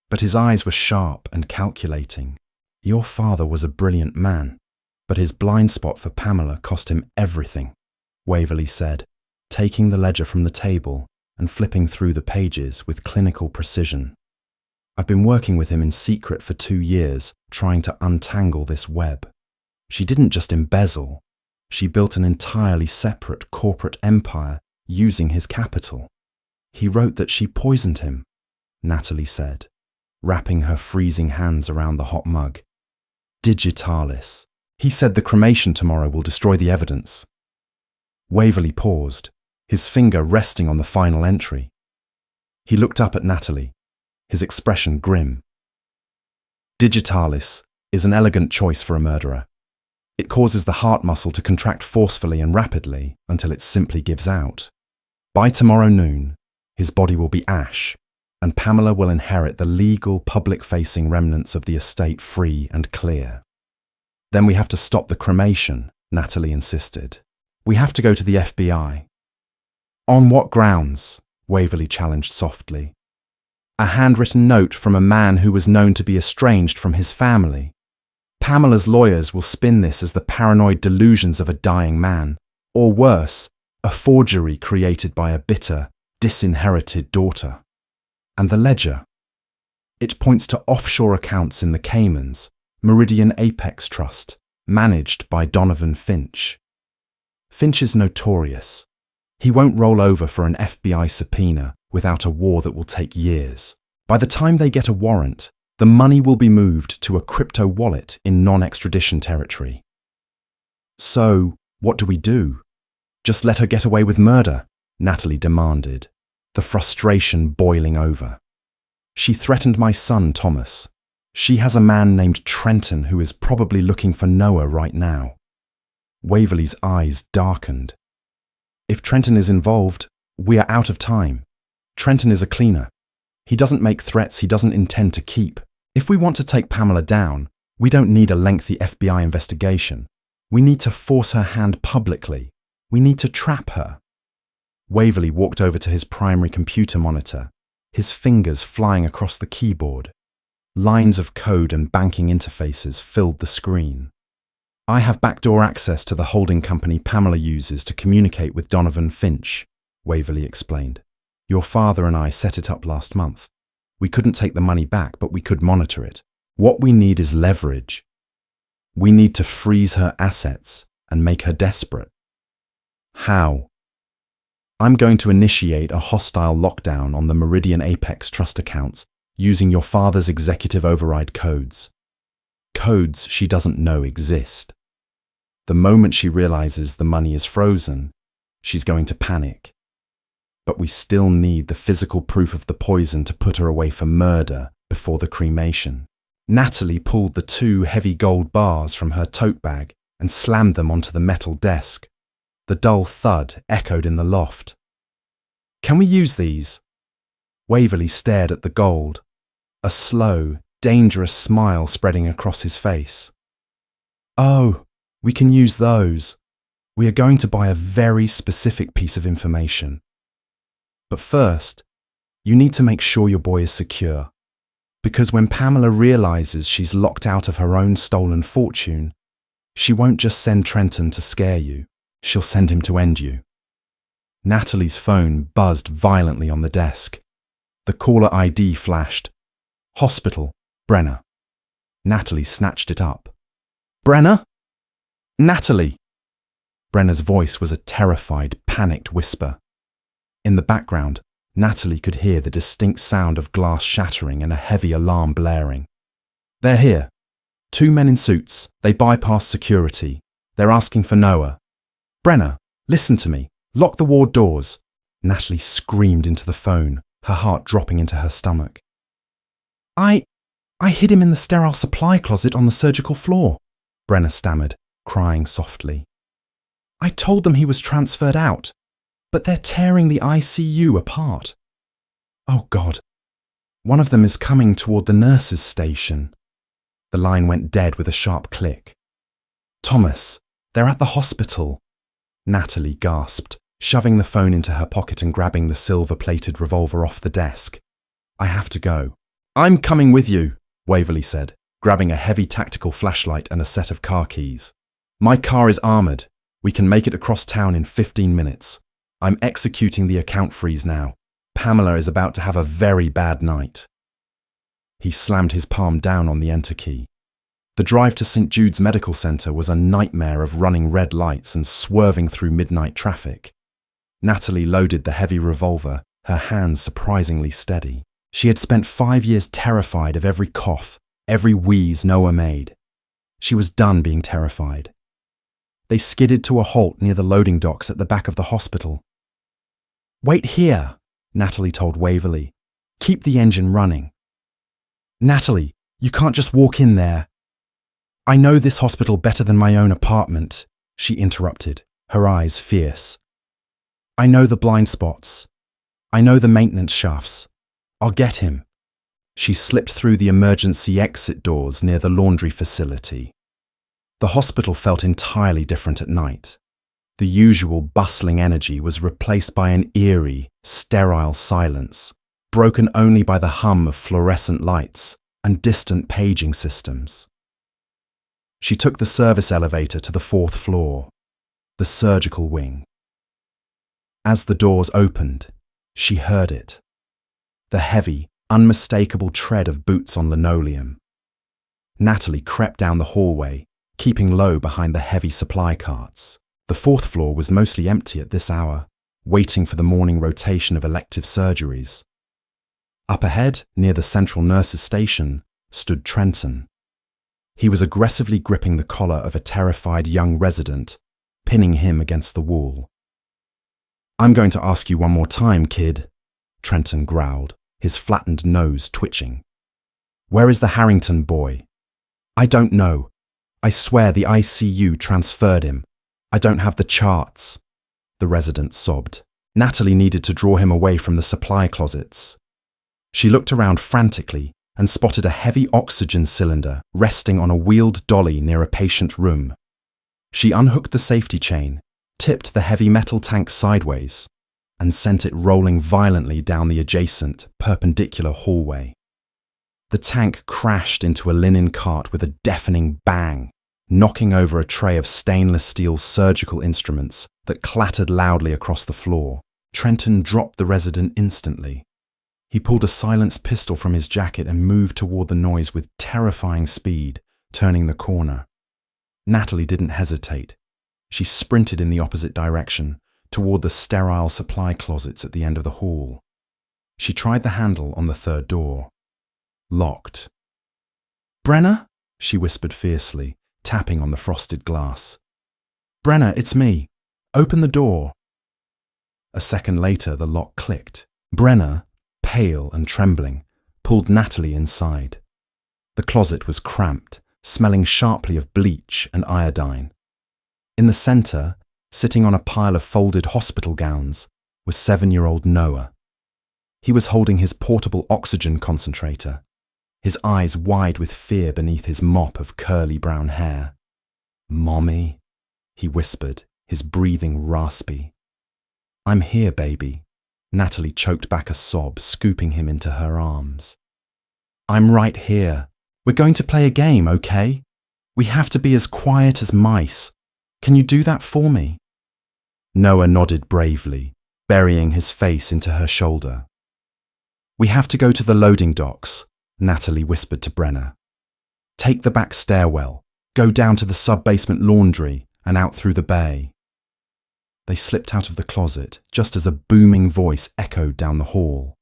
but his eyes were sharp and calculating. Your father was a brilliant man, but his blind spot for Pamela cost him everything, Waverley said, taking the ledger from the table and flipping through the pages with clinical precision. I've been working with him in secret for 2 years, trying to untangle this web. She didn't just embezzle. She built an entirely separate corporate empire using his capital. He wrote that she poisoned him, Natalie said, wrapping her freezing hands around the hot mug. Digitalis. He said the cremation tomorrow will destroy the evidence. Waverley paused, his finger resting on the final entry. He looked up at Natalie, his expression grim. Digitalis is an elegant choice for a murderer. It causes the heart muscle to contract forcefully and rapidly until it simply gives out. By tomorrow noon, his body will be ash, and Pamela will inherit the legal, public-facing remnants of the estate free and clear. Then we have to stop the cremation, Natalie insisted. We have to go to the FBI. On what grounds? Waverley challenged softly. A handwritten note from a man who was known to be estranged from his family. Pamela's lawyers will spin this as the paranoid delusions of a dying man, or worse, a forgery created by a bitter, disinherited daughter. And the ledger? It points to offshore accounts in the Caymans, Meridian Apex Trust, managed by Donovan Finch. Finch is notorious. He won't roll over for an FBI subpoena without a war that will take years. By the time they get a warrant, the money will be moved to a crypto wallet in non-extradition territory. So, what do we do? Just let her get away with murder, Natalie demanded, the frustration boiling over. She threatened my son, Thomas. She has a man named Trenton who is probably looking for Noah right now. Waverley's eyes darkened. If Trenton is involved, we are out of time. Trenton is a cleaner. He doesn't make threats he doesn't intend to keep. If we want to take Pamela down, we don't need a lengthy FBI investigation. We need to force her hand publicly. We need to trap her. Waverley walked over to his primary computer monitor, his fingers flying across the keyboard. Lines of code and banking interfaces filled the screen. I have backdoor access to the holding company Pamela uses to communicate with Donovan Finch, Waverley explained. Your father and I set it up last month. We couldn't take the money back, but we could monitor it. What we need is leverage. We need to freeze her assets and make her desperate. How? I'm going to initiate a hostile lockdown on the Meridian Apex Trust accounts using your father's executive override codes. Codes she doesn't know exist. The moment she realizes the money is frozen, she's going to panic. But we still need the physical proof of the poison to put her away for murder before the cremation. Natalie pulled the 2 heavy gold bars from her tote bag and slammed them onto the metal desk. The dull thud echoed in the loft. Can we use these? Waverley stared at the gold, a slow, dangerous smile spreading across his face. Oh, we can use those. We are going to buy a very specific piece of information. But first, you need to make sure your boy is secure. Because when Pamela realizes she's locked out of her own stolen fortune, she won't just send Trenton to scare you. She'll send him to end you. Natalie's phone buzzed violently on the desk. The caller ID flashed. Hospital, Brenner. Natalie snatched it up. Brenner? Natalie! Brenner's voice was a terrified, panicked whisper. In the background, Natalie could hear the distinct sound of glass shattering and a heavy alarm blaring. They're here. 2 men in suits. They bypassed security. They're asking for Noah. Brenner, listen to me. Lock the ward doors. Natalie screamed into the phone, her heart dropping into her stomach. I hid him in the sterile supply closet on the surgical floor, Brenner stammered, crying softly. I told them he was transferred out, but they're tearing the ICU apart. Oh God. One of them is coming toward the nurses' station. The line went dead with a sharp click. Thomas, they're at the hospital. Natalie gasped, shoving the phone into her pocket and grabbing the silver-plated revolver off the desk. I have to go. I'm coming with you, Waverley said, grabbing a heavy tactical flashlight and a set of car keys. My car is armoured. We can make it across town in 15 minutes. I'm executing the account freeze now. Pamela is about to have a very bad night. He slammed his palm down on the enter key. The drive to St. Jude's Medical Centre was a nightmare of running red lights and swerving through midnight traffic. Natalie loaded the heavy revolver, her hands surprisingly steady. She had spent 5 years terrified of every cough, every wheeze Noah made. She was done being terrified. They skidded to a halt near the loading docks at the back of the hospital. Wait here, Natalie told Waverley. Keep the engine running. Natalie, you can't just walk in there. I know this hospital better than my own apartment, she interrupted, her eyes fierce. I know the blind spots. I know the maintenance shafts. I'll get him. She slipped through the emergency exit doors near the laundry facility. The hospital felt entirely different at night. The usual bustling energy was replaced by an eerie, sterile silence, broken only by the hum of fluorescent lights and distant paging systems. She took the service elevator to the 4th floor, the surgical wing. As the doors opened, she heard it. The heavy, unmistakable tread of boots on linoleum. Natalie crept down the hallway, keeping low behind the heavy supply carts. The 4th floor was mostly empty at this hour, waiting for the morning rotation of elective surgeries. Up ahead, near the central nurses' station, stood Trenton. He was aggressively gripping the collar of a terrified young resident, pinning him against the wall. I'm going to ask you one more time, kid, Trenton growled, his flattened nose twitching. Where is the Harrington boy? I don't know. I swear the ICU transferred him. I don't have the charts, the resident sobbed. Natalie needed to draw him away from the supply closets. She looked around frantically and spotted a heavy oxygen cylinder resting on a wheeled dolly near a patient room. She unhooked the safety chain, tipped the heavy metal tank sideways, and sent it rolling violently down the adjacent, perpendicular hallway. The tank crashed into a linen cart with a deafening bang, knocking over a tray of stainless steel surgical instruments that clattered loudly across the floor. Trenton dropped the resident instantly. He pulled a silenced pistol from his jacket and moved toward the noise with terrifying speed, turning the corner. Natalie didn't hesitate. She sprinted in the opposite direction, toward the sterile supply closets at the end of the hall. She tried the handle on the 3rd door. Locked. Brenner? She whispered fiercely, tapping on the frosted glass. Brenner, it's me. Open the door. A second later, the lock clicked. Brenner, pale and trembling, pulled Natalie inside. The closet was cramped, smelling sharply of bleach and iodine. In the center, sitting on a pile of folded hospital gowns, was 7-year-old Noah. He was holding his portable oxygen concentrator, his eyes wide with fear beneath his mop of curly brown hair. Mommy, he whispered, his breathing raspy. I'm here, baby. Natalie choked back a sob, scooping him into her arms. I'm right here. We're going to play a game, okay? We have to be as quiet as mice. Can you do that for me? Noah nodded bravely, burying his face into her shoulder. "We have to go to the loading docks," Natalie whispered to Brenner. "Take the back stairwell, go down to the sub-basement laundry, and out through the bay." They slipped out of the closet just as a booming voice echoed down the hall.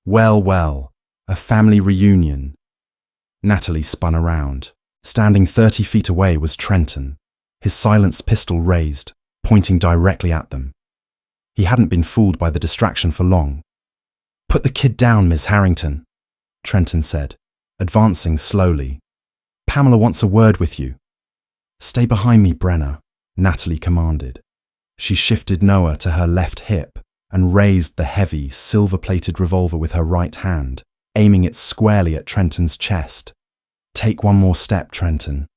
"Well, well, a family reunion." Natalie spun around. Standing 30 feet away was Trenton, his silenced pistol raised, pointing directly at them. He hadn't been fooled by the distraction for long. "Put the kid down, Miss Harrington," Trenton said, advancing slowly. "Pamela wants a word with you." "Stay behind me, Brenner," Natalie commanded. She shifted Noah to her left hip and raised the heavy, silver-plated revolver with her right hand, aiming it squarely at Trenton's chest. "Take one more step, Trenton.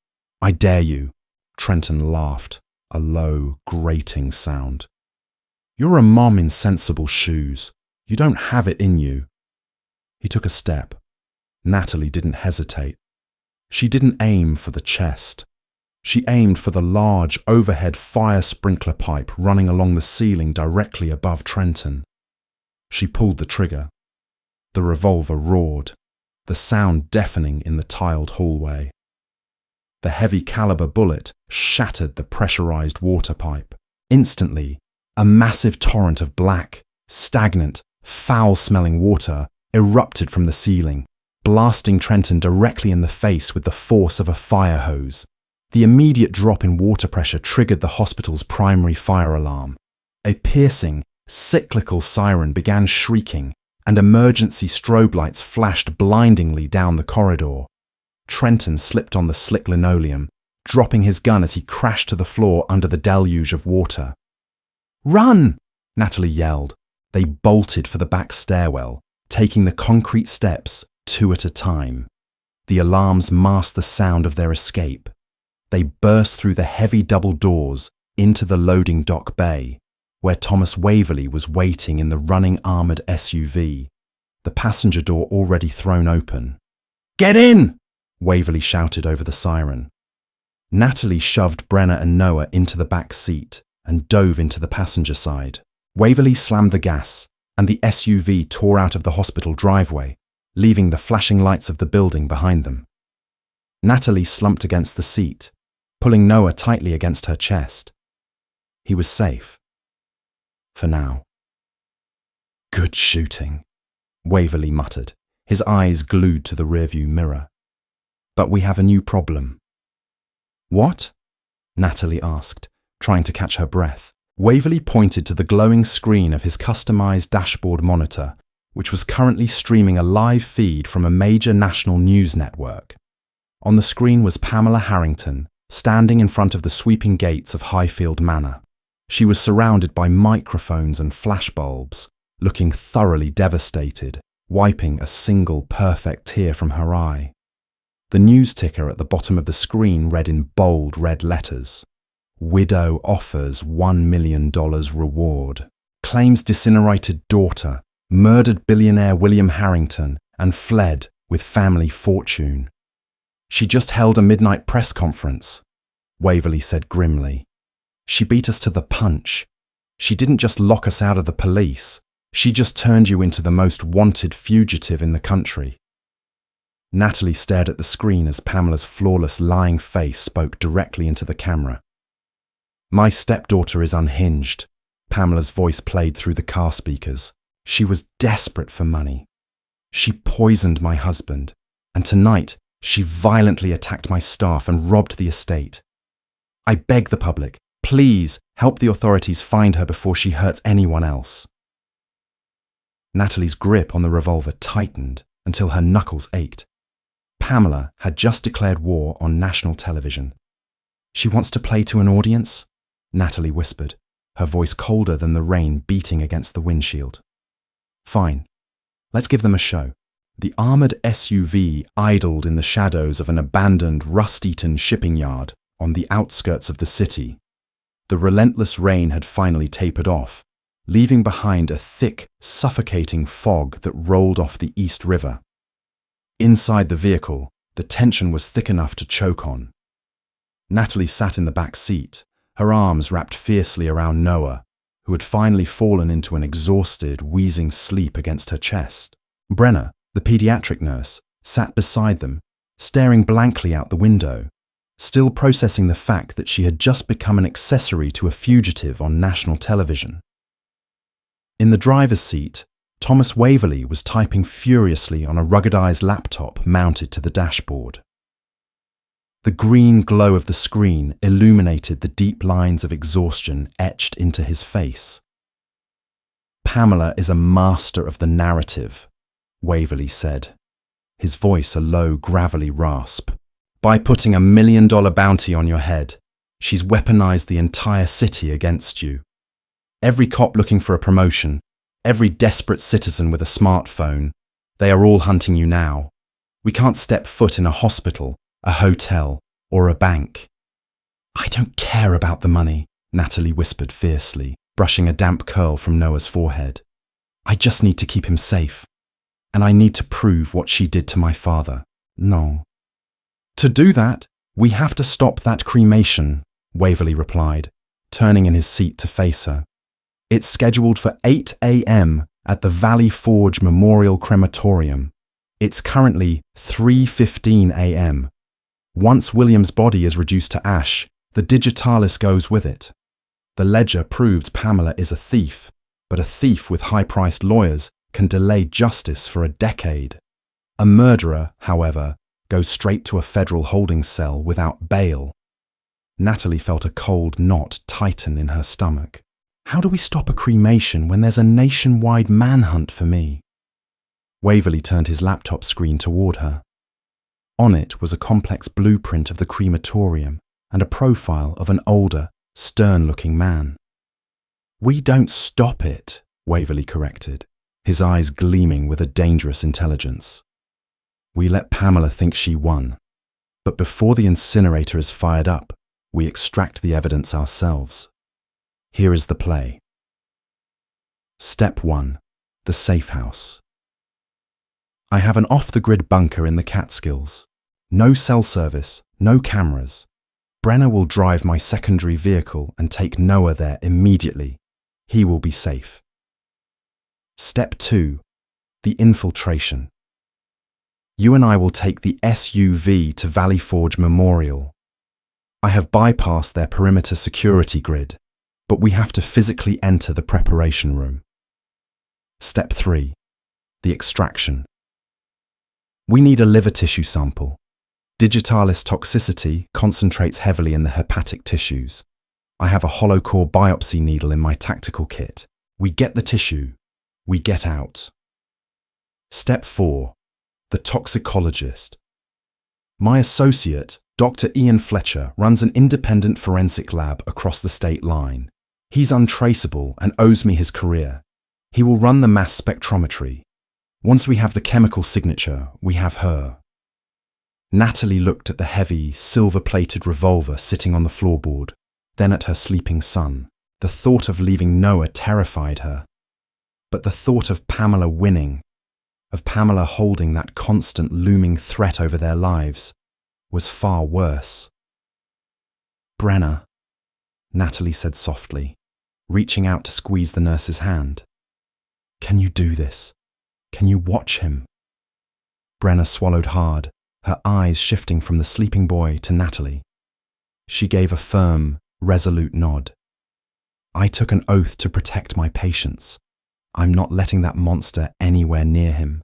I dare you." Trenton laughed, a low, grating sound. "You're a mom in sensible shoes. You don't have it in you." He took a step. Natalie didn't hesitate. She didn't aim for the chest. She aimed for the large, overhead fire sprinkler pipe running along the ceiling directly above Trenton. She pulled the trigger. The revolver roared, the sound deafening in the tiled hallway. The heavy caliber bullet shattered the pressurized water pipe. Instantly, a massive torrent of black, stagnant, foul-smelling water erupted from the ceiling, blasting Trenton directly in the face with the force of a fire hose. The immediate drop in water pressure triggered the hospital's primary fire alarm. A piercing, cyclical siren began shrieking, and emergency strobe lights flashed blindingly down the corridor. Trenton slipped on the slick linoleum, dropping his gun as he crashed to the floor under the deluge of water. "Run!" Natalie yelled. They bolted for the back stairwell, taking the concrete steps 2 at a time. The alarms masked the sound of their escape. They burst through the heavy double doors into the loading dock bay, where Thomas Waverley was waiting in the running armoured SUV, the passenger door already thrown open. "Get in!" Waverley shouted over the siren. Natalie shoved Brenner and Noah into the back seat and dove into the passenger side. Waverley slammed the gas, and the SUV tore out of the hospital driveway, leaving the flashing lights of the building behind them. Natalie slumped against the seat, pulling Noah tightly against her chest. He was safe. For now. "Good shooting," Waverley muttered, his eyes glued to the rearview mirror. "But we have a new problem." "What?" Natalie asked, trying to catch her breath. Waverley pointed to the glowing screen of his customized dashboard monitor, which was currently streaming a live feed from a major national news network. On the screen was Pamela Harrington, standing in front of the sweeping gates of Highfield Manor. She was surrounded by microphones and flashbulbs, looking thoroughly devastated, wiping a single perfect tear from her eye. The news ticker at the bottom of the screen read in bold red letters, "Widow offers $1 million reward. Claims disintegrated daughter, murdered billionaire William Harrington, and fled with family fortune." "She just held a midnight press conference," Waverley said grimly. "She beat us to the punch. She didn't just lock us out of the police. She just turned you into the most wanted fugitive in the country." Natalie stared at the screen as Pamela's flawless, lying face spoke directly into the camera. "My stepdaughter is unhinged," Pamela's voice played through the car speakers. "She was desperate for money. She poisoned my husband, and tonight she violently attacked my staff and robbed the estate. I beg the public, please help the authorities find her before she hurts anyone else." Natalie's grip on the revolver tightened until her knuckles ached. Pamela had just declared war on national television. "She wants to play to an audience?" Natalie whispered, her voice colder than the rain beating against the windshield. "Fine. Let's give them a show." The armoured SUV idled in the shadows of an abandoned, rust-eaten shipping yard on the outskirts of the city. The relentless rain had finally tapered off, leaving behind a thick, suffocating fog that rolled off the East River. Inside the vehicle, the tension was thick enough to choke on. Natalie sat in the back seat, her arms wrapped fiercely around Noah, who had finally fallen into an exhausted, wheezing sleep against her chest. Brenna, the pediatric nurse, sat beside them, staring blankly out the window, still processing the fact that she had just become an accessory to a fugitive on national television. In the driver's seat, Thomas Waverley was typing furiously on a ruggedized laptop mounted to the dashboard. The green glow of the screen illuminated the deep lines of exhaustion etched into his face. "Pamela is a master of the narrative," Waverley said, his voice a low, gravelly rasp. "By putting $1 million bounty on your head, she's weaponized the entire city against you. Every cop looking for a promotion, every desperate citizen with a smartphone, they are all hunting you now. We can't step foot in a hospital, a hotel, or a bank." "I don't care about the money," Natalie whispered fiercely, brushing a damp curl from Noah's forehead. "I just need to keep him safe. And I need to prove what she did to my father. No." "To do that, we have to stop that cremation," Waverley replied, turning in his seat to face her. "It's scheduled for 8 a.m. at the Valley Forge Memorial Crematorium. It's currently 3:15 a.m. Once William's body is reduced to ash, the digitalis goes with it. The ledger proves Pamela is a thief, but a thief with high-priced lawyers can delay justice for a decade. A murderer, however, goes straight to a federal holding cell without bail." Natalie felt a cold knot tighten in her stomach. "How do we stop a cremation when there's a nationwide manhunt for me?" Waverley turned his laptop screen toward her. On it was a complex blueprint of the crematorium and a profile of an older, stern-looking man. "We don't stop it," Waverley corrected, his eyes gleaming with a dangerous intelligence. "We let Pamela think she won, but before the incinerator is fired up, we extract the evidence ourselves. Here is the play. Step 1. The safe house. I have an off-the-grid bunker in the Catskills. No cell service, no cameras. Brenna will drive my secondary vehicle and take Noah there immediately. He will be safe. Step 2. The infiltration. You and I will take the SUV to Valley Forge Memorial. I have bypassed their perimeter security grid, but we have to physically enter the preparation room. Step 3. The extraction. We need a liver tissue sample. Digitalis toxicity concentrates heavily in the hepatic tissues. I have a hollow core biopsy needle in my tactical kit. We get the tissue. We get out. Step 4. The toxicologist. My associate, Dr. Ian Fletcher, runs an independent forensic lab across the state line. He's untraceable and owes me his career. He will run the mass spectrometry. Once we have the chemical signature, we have her. Natalie looked at the heavy, silver-plated revolver sitting on the floorboard, then at her sleeping son. The thought of leaving Noah terrified her. But the thought of Pamela winning, of Pamela holding that constant looming threat over their lives, was far worse. "Brenna," Natalie said softly, reaching out to squeeze the nurse's hand. "Can you do this? Can you watch him?" Brenna swallowed hard, her eyes shifting from the sleeping boy to Natalie. She gave a firm, resolute nod. "I took an oath to protect my patients. I'm not letting that monster anywhere near him.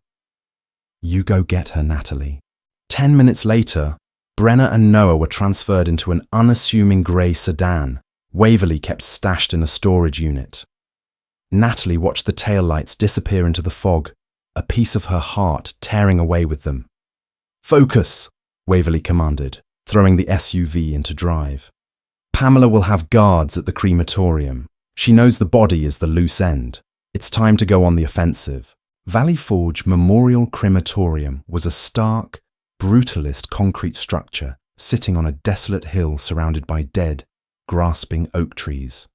You go get her, Natalie." 10 minutes later, Brenna and Noah were transferred into an unassuming grey sedan Waverley kept stashed in a storage unit. Natalie watched the taillights disappear into the fog, a piece of her heart tearing away with them. "Focus," Waverley commanded, throwing the SUV into drive. "Pamela will have guards at the crematorium. She knows the body is the loose end. It's time to go on the offensive." Valley Forge Memorial Crematorium was a stark, brutalist concrete structure sitting on a desolate hill surrounded by dead, grasping oak trees.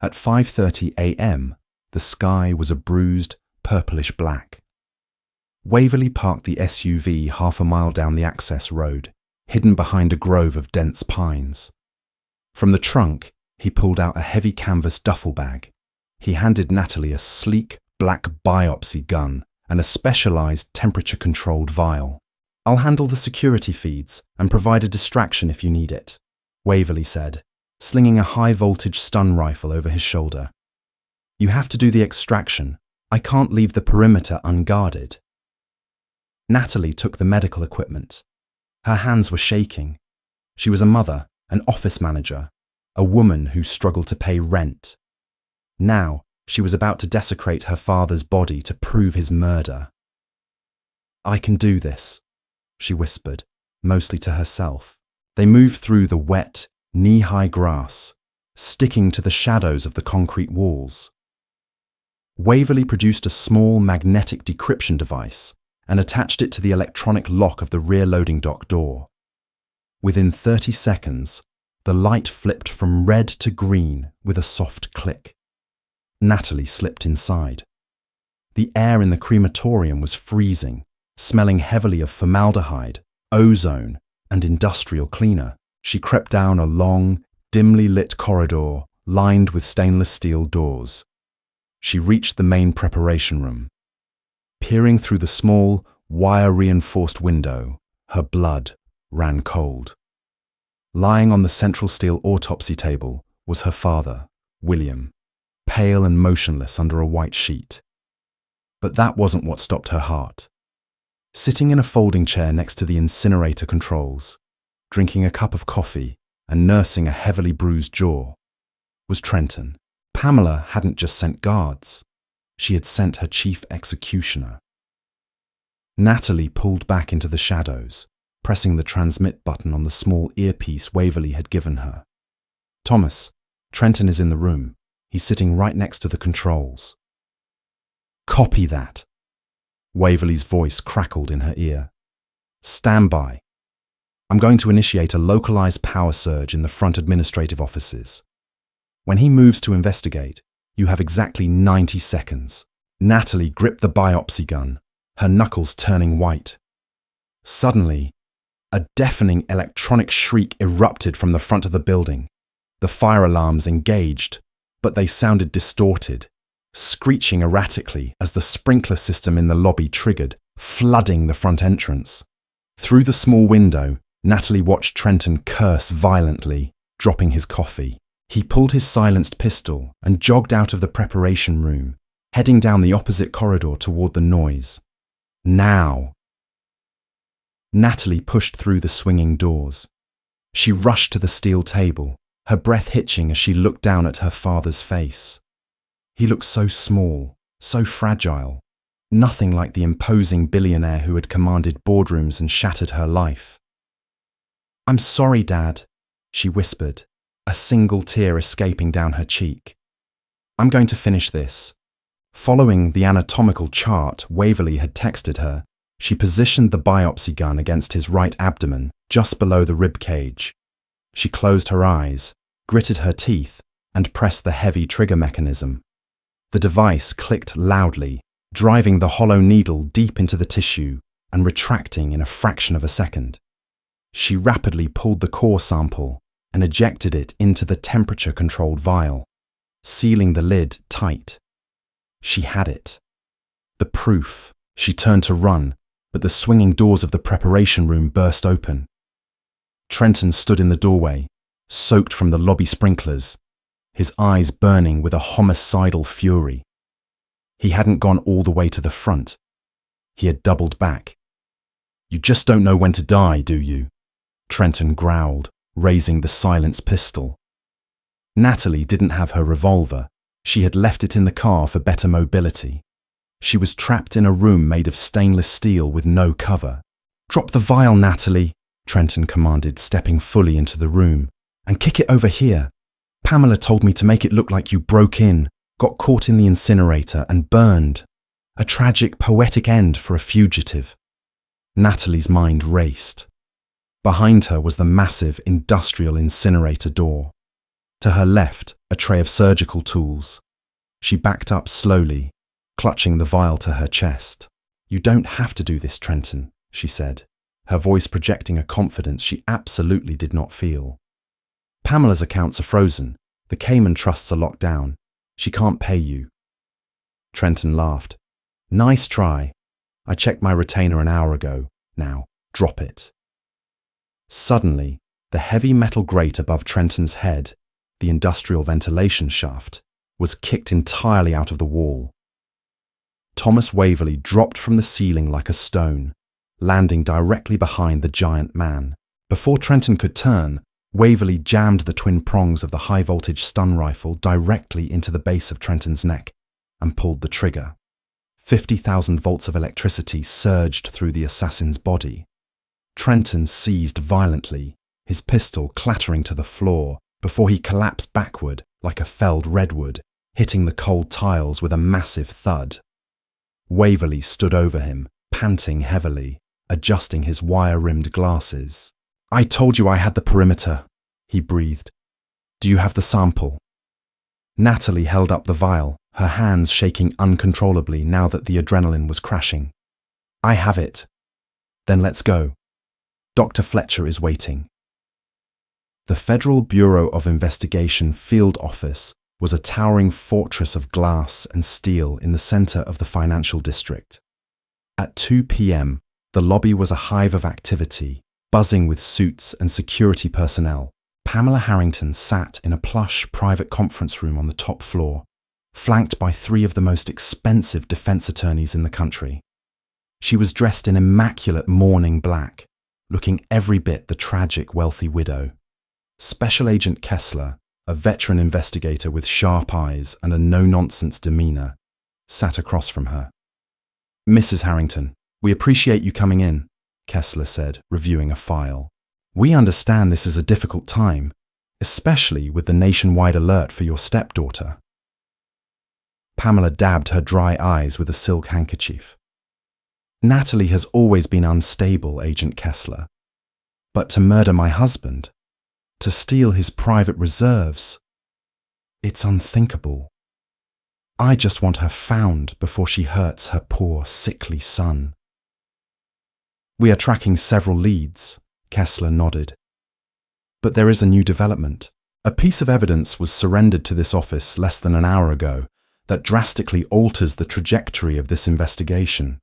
At 5:30 a.m., the sky was a bruised, purplish black. Waverley parked the SUV half a mile down the access road, hidden behind a grove of dense pines. From the trunk, He pulled out a heavy canvas duffel bag. He handed Natalie a sleek, black biopsy gun and a specialized temperature-controlled vial. "I'll handle the security feeds and provide a distraction if you need it," Waverly said, slinging a high-voltage stun rifle over his shoulder. "You have to do the extraction. I can't leave the perimeter unguarded." Natalie took the medical equipment. Her hands were shaking. She was a mother, an office manager, a woman who struggled to pay rent. Now, she was about to desecrate her father's body to prove his murder. "I can do this," she whispered, mostly to herself. They moved through the wet, knee-high grass, sticking to the shadows of the concrete walls. Waverly produced a small magnetic decryption device and attached it to the electronic lock of the rear loading dock door. Within 30 seconds, the light flipped from red to green with a soft click. Natalie slipped inside. The air in the crematorium was freezing, smelling heavily of formaldehyde, ozone, and industrial cleaner. She crept down a long, dimly lit corridor lined with stainless steel doors. She reached the main preparation room. Peering through the small, wire-reinforced window, her blood ran cold. Lying on the central steel autopsy table was her father, William, pale and motionless under a white sheet. But that wasn't what stopped her heart. Sitting in a folding chair next to the incinerator controls, drinking a cup of coffee and nursing a heavily bruised jaw, was Trenton. Pamela hadn't just sent guards. She had sent her chief executioner. Natalie pulled back into the shadows, pressing the transmit button on the small earpiece Waverly had given her. "Thomas, Trenton is in the room. He's sitting right next to the controls." "Copy that." Waverly's voice crackled in her ear. "Stand by. I'm going to initiate a localized power surge in the front administrative offices. When he moves to investigate, you have exactly 90 seconds. Natalie gripped the biopsy gun, her knuckles turning white. Suddenly, a deafening electronic shriek erupted from the front of the building. The fire alarms engaged, but they sounded distorted, screeching erratically as the sprinkler system in the lobby triggered, flooding the front entrance. Through the small window, Natalie watched Trenton curse violently, dropping his coffee. He pulled his silenced pistol and jogged out of the preparation room, heading down the opposite corridor toward the noise. Now! Natalie pushed through the swinging doors. She rushed to the steel table, her breath hitching as she looked down at her father's face. He looked so small, so fragile, nothing like the imposing billionaire who had commanded boardrooms and shattered her life. "I'm sorry, Dad," she whispered, a single tear escaping down her cheek. "I'm going to finish this." Following the anatomical chart Waverly had texted her, she positioned the biopsy gun against his right abdomen, just below the rib cage. She closed her eyes, gritted her teeth, and pressed the heavy trigger mechanism. The device clicked loudly, driving the hollow needle deep into the tissue and retracting in a fraction of a second. She rapidly pulled the core sample and ejected it into the temperature-controlled vial, sealing the lid tight. She had it. The proof. She turned to run, but the swinging doors of the preparation room burst open. Trenton stood in the doorway, soaked from the lobby sprinklers, his eyes burning with a homicidal fury. He hadn't gone all the way to the front. He had doubled back. "You just don't know when to die, do you?" Trenton growled, raising the silenced pistol. Natalie didn't have her revolver. She had left it in the car for better mobility. She was trapped in a room made of stainless steel with no cover. "Drop the vial, Natalie," Trenton commanded, stepping fully into the room. "And kick it over here. Pamela told me to make it look like you broke in, got caught in the incinerator, and burned. A tragic, poetic end for a fugitive." Natalie's mind raced. Behind her was the massive industrial incinerator door. To her left, a tray of surgical tools. She backed up slowly, clutching the vial to her chest. "You don't have to do this, Trenton," she said, her voice projecting a confidence she absolutely did not feel. "Pamela's accounts are frozen. The Cayman trusts are locked down. She can't pay you. Trenton laughed. Nice try. I checked my retainer an hour ago. Now, drop it. Suddenly, the heavy metal grate above Trenton's head, the industrial ventilation shaft, was kicked entirely out of the wall. Thomas Waverley dropped from the ceiling like a stone, landing directly behind the giant man. Before Trenton could turn, Waverley jammed the twin prongs of the high-voltage stun rifle directly into the base of Trenton's neck and pulled the trigger. 50,000 volts of electricity surged through the assassin's body. Trenton seized violently, his pistol clattering to the floor before he collapsed backward like a felled redwood, hitting the cold tiles with a massive thud. Waverley stood over him, panting heavily, adjusting his wire-rimmed glasses. I told you I had the perimeter, he breathed. Do you have the sample? Natalie held up the vial, her hands shaking uncontrollably now that the adrenaline was crashing. I have it. Then let's go. Dr. Fletcher is waiting. The Federal Bureau of Investigation field office was a towering fortress of glass and steel in the center of the financial district. At 2 p.m., the lobby was a hive of activity, buzzing with suits and security personnel. Pamela Harrington sat in a plush private conference room on the top floor, flanked by 3 of the most expensive defense attorneys in the country. She was dressed in immaculate mourning black, looking every bit the tragic wealthy widow. Special Agent Kessler, a veteran investigator with sharp eyes and a no-nonsense demeanor, sat across from her. Mrs. Harrington, we appreciate you coming in, Kessler said, reviewing a file. We understand this is a difficult time, especially with the nationwide alert for your stepdaughter. Pamela dabbed her dry eyes with a silk handkerchief. Natalie has always been unstable, Agent Kessler. But to murder my husband, to steal his private reserves, it's unthinkable. I just want her found before she hurts her poor, sickly son. We are tracking several leads, Kessler nodded. But there is a new development. A piece of evidence was surrendered to this office less than an hour ago that drastically alters the trajectory of this investigation.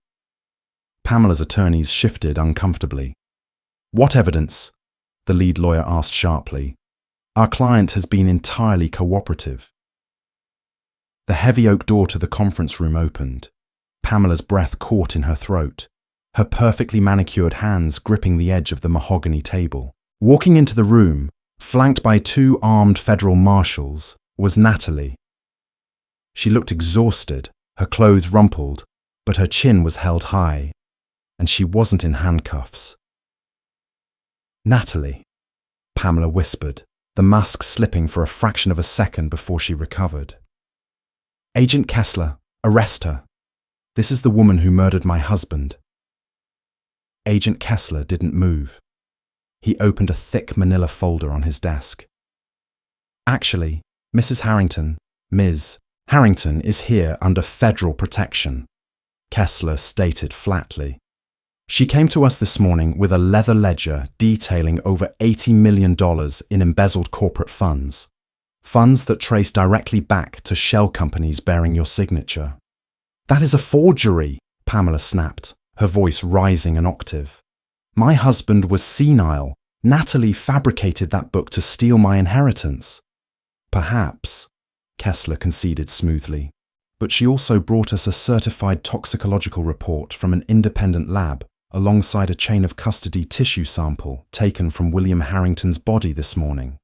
Pamela's attorneys shifted uncomfortably. What evidence? The lead lawyer asked sharply. Our client has been entirely cooperative. The heavy oak door to the conference room opened. Pamela's breath caught in her throat, her perfectly manicured hands gripping the edge of the mahogany table. Walking into the room, flanked by 2 armed federal marshals, was Natalie. She looked exhausted, her clothes rumpled, but her chin was held high, and she wasn't in handcuffs. Natalie, Pamela whispered, the mask slipping for a fraction of a second before she recovered. Agent Kessler, arrest her. This is the woman who murdered my husband. Agent Kessler didn't move. He opened a thick manila folder on his desk. Actually, Mrs. Harrington, Ms. Harrington is here under federal protection, Kessler stated flatly. She came to us this morning with a leather ledger detailing over $80 million in embezzled corporate funds, funds that trace directly back to shell companies bearing your signature. That is a forgery, Pamela snapped, her voice rising an octave. My husband was senile. Natalie fabricated that book to steal my inheritance. Perhaps, Kessler conceded smoothly, but she also brought us a certified toxicological report from an independent lab alongside a chain of custody tissue sample taken from William Harrington's body this morning.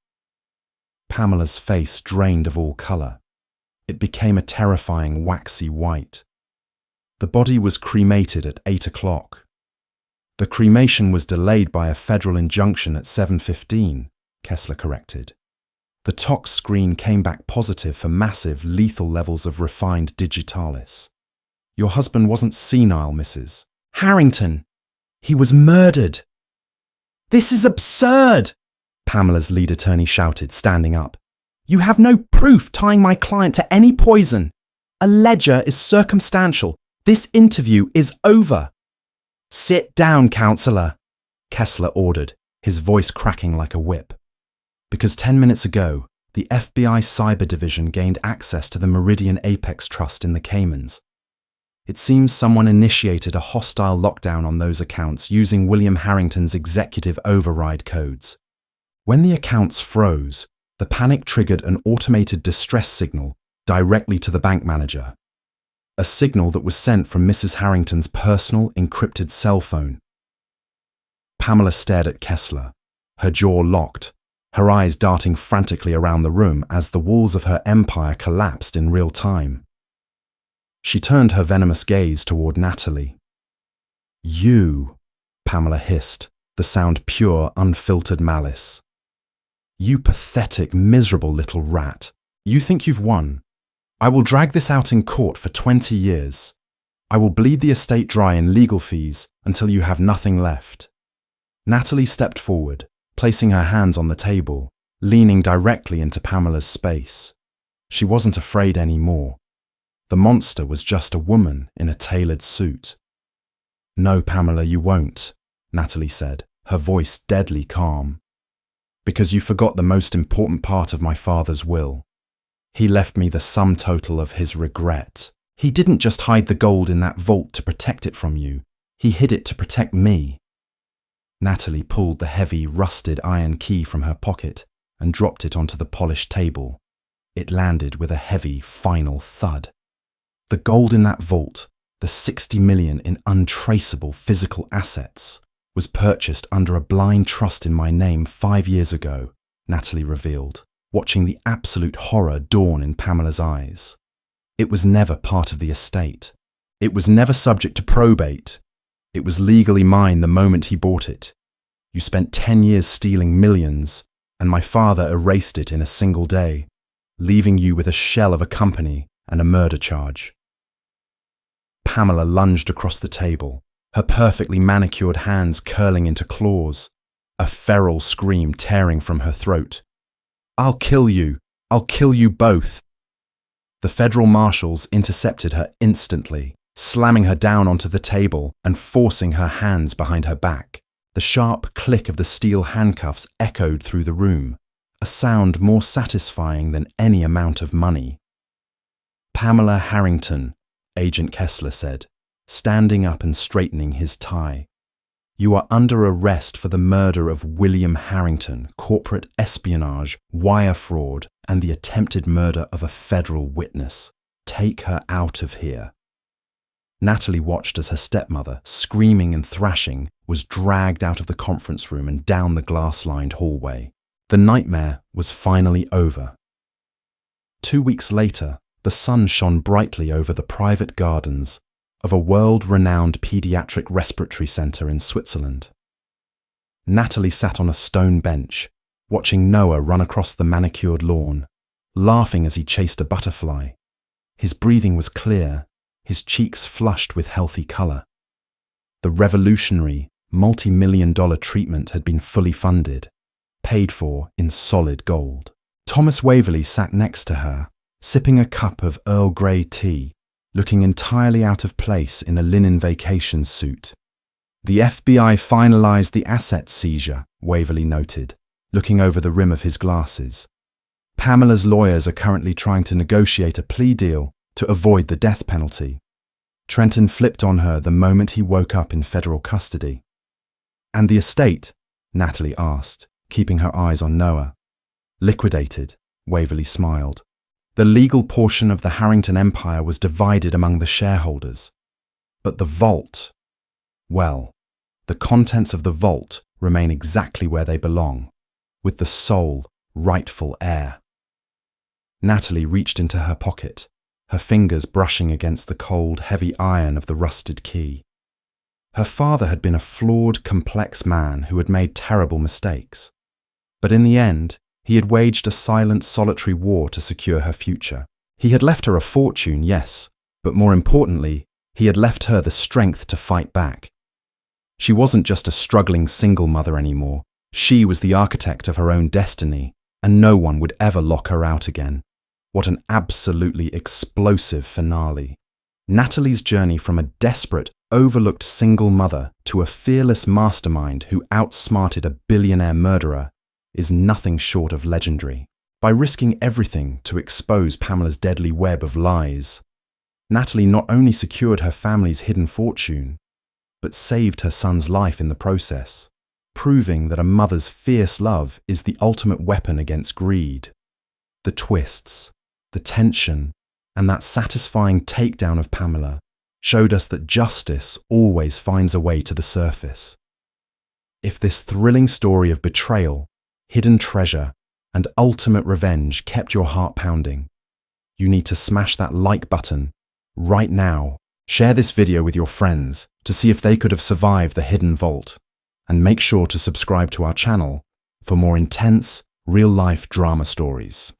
Pamela's face drained of all colour. It became a terrifying waxy white. The body was cremated at 8 o'clock. The cremation was delayed by a federal injunction at 7:15, Kessler corrected. The tox screen came back positive for massive, lethal levels of refined digitalis. Your husband wasn't senile, Mrs. Harrington. He was murdered. This is absurd, Pamela's lead attorney shouted, standing up. You have no proof tying my client to any poison. A ledger is circumstantial. This interview is over. Sit down, counselor, Kessler ordered, his voice cracking like a whip. Because 10 minutes ago, the FBI Cyber Division gained access to the Meridian Apex Trust in the Caymans. It seems someone initiated a hostile lockdown on those accounts using William Harrington's executive override codes. When the accounts froze, the panic triggered an automated distress signal directly to the bank manager. A signal that was sent from Mrs. Harrington's personal encrypted cell phone. Pamela stared at Kessler, her jaw locked, her eyes darting frantically around the room as the walls of her empire collapsed in real time. She turned her venomous gaze toward Natalie. "You," Pamela hissed, the sound pure, unfiltered malice. "You pathetic, miserable little rat. You think you've won. I will drag this out in court for 20 years. I will bleed the estate dry in legal fees until you have nothing left." Natalie stepped forward, placing her hands on the table, leaning directly into Pamela's space. She wasn't afraid anymore. The monster was just a woman in a tailored suit. "No, Pamela, you won't," Natalie said, her voice deadly calm. "Because you forgot the most important part of my father's will. He left me the sum total of his regret. He didn't just hide the gold in that vault to protect it from you. He hid it to protect me." Natalie pulled the heavy, rusted iron key from her pocket and dropped it onto the polished table. It landed with a heavy, final thud. The gold in that vault, the 60 million in untraceable physical assets, was purchased under a blind trust in my name 5 years ago, Natalie revealed, watching the absolute horror dawn in Pamela's eyes. It was never part of the estate. It was never subject to probate. It was legally mine the moment he bought it. You spent 10 years stealing millions, and my father erased it in a single day, leaving you with a shell of a company and a murder charge. Pamela lunged across the table, her perfectly manicured hands curling into claws, a feral scream tearing from her throat. "I'll kill you! I'll kill you both!" The federal marshals intercepted her instantly, slamming her down onto the table and forcing her hands behind her back. The sharp click of the steel handcuffs echoed through the room, a sound more satisfying than any amount of money. "Pamela Harrington," Agent Kessler said, standing up and straightening his tie. "You are under arrest for the murder of William Harrington, corporate espionage, wire fraud, and the attempted murder of a federal witness. Take her out of here." Natalie watched as her stepmother, screaming and thrashing, was dragged out of the conference room and down the glass-lined hallway. The nightmare was finally over. 2 weeks later, the sun shone brightly over the private gardens of a world-renowned pediatric respiratory center in Switzerland. Natalie sat on a stone bench, watching Noah run across the manicured lawn, laughing as he chased a butterfly. His breathing was clear, his cheeks flushed with healthy color. The revolutionary, multi-million-dollar treatment had been fully funded, paid for in solid gold. Thomas Waverley sat next to her, sipping a cup of Earl Grey tea, looking entirely out of place in a linen vacation suit. "The FBI finalized the asset seizure," Waverley noted, looking over the rim of his glasses. "Pamela's lawyers are currently trying to negotiate a plea deal to avoid the death penalty. Trenton flipped on her the moment he woke up in federal custody." "And the estate?" Natalie asked, keeping her eyes on Noah. "Liquidated," Waverley smiled. "The legal portion of the Harrington empire was divided among the shareholders. But the vault, well, the contents of the vault remain exactly where they belong, with the sole rightful heir." Natalie reached into her pocket, her fingers brushing against the cold, heavy iron of the rusted key. Her father had been a flawed, complex man who had made terrible mistakes. But in the end, he had waged a silent, solitary war to secure her future. He had left her a fortune, yes, but more importantly, he had left her the strength to fight back. She wasn't just a struggling single mother anymore. She was the architect of her own destiny, and no one would ever lock her out again. What an absolutely explosive finale. Natalie's journey from a desperate, overlooked single mother to a fearless mastermind who outsmarted a billionaire murderer is nothing short of legendary. By risking everything to expose Pamela's deadly web of lies, Natalie not only secured her family's hidden fortune, but saved her son's life in the process, proving that a mother's fierce love is the ultimate weapon against greed. The twists, the tension, and that satisfying takedown of Pamela showed us that justice always finds a way to the surface. If this thrilling story of betrayal, hidden treasure, and ultimate revenge kept your heart pounding, you need to smash that like button right now. Share this video with your friends to see if they could have survived the hidden vault. And make sure to subscribe to our channel for more intense, real-life drama stories.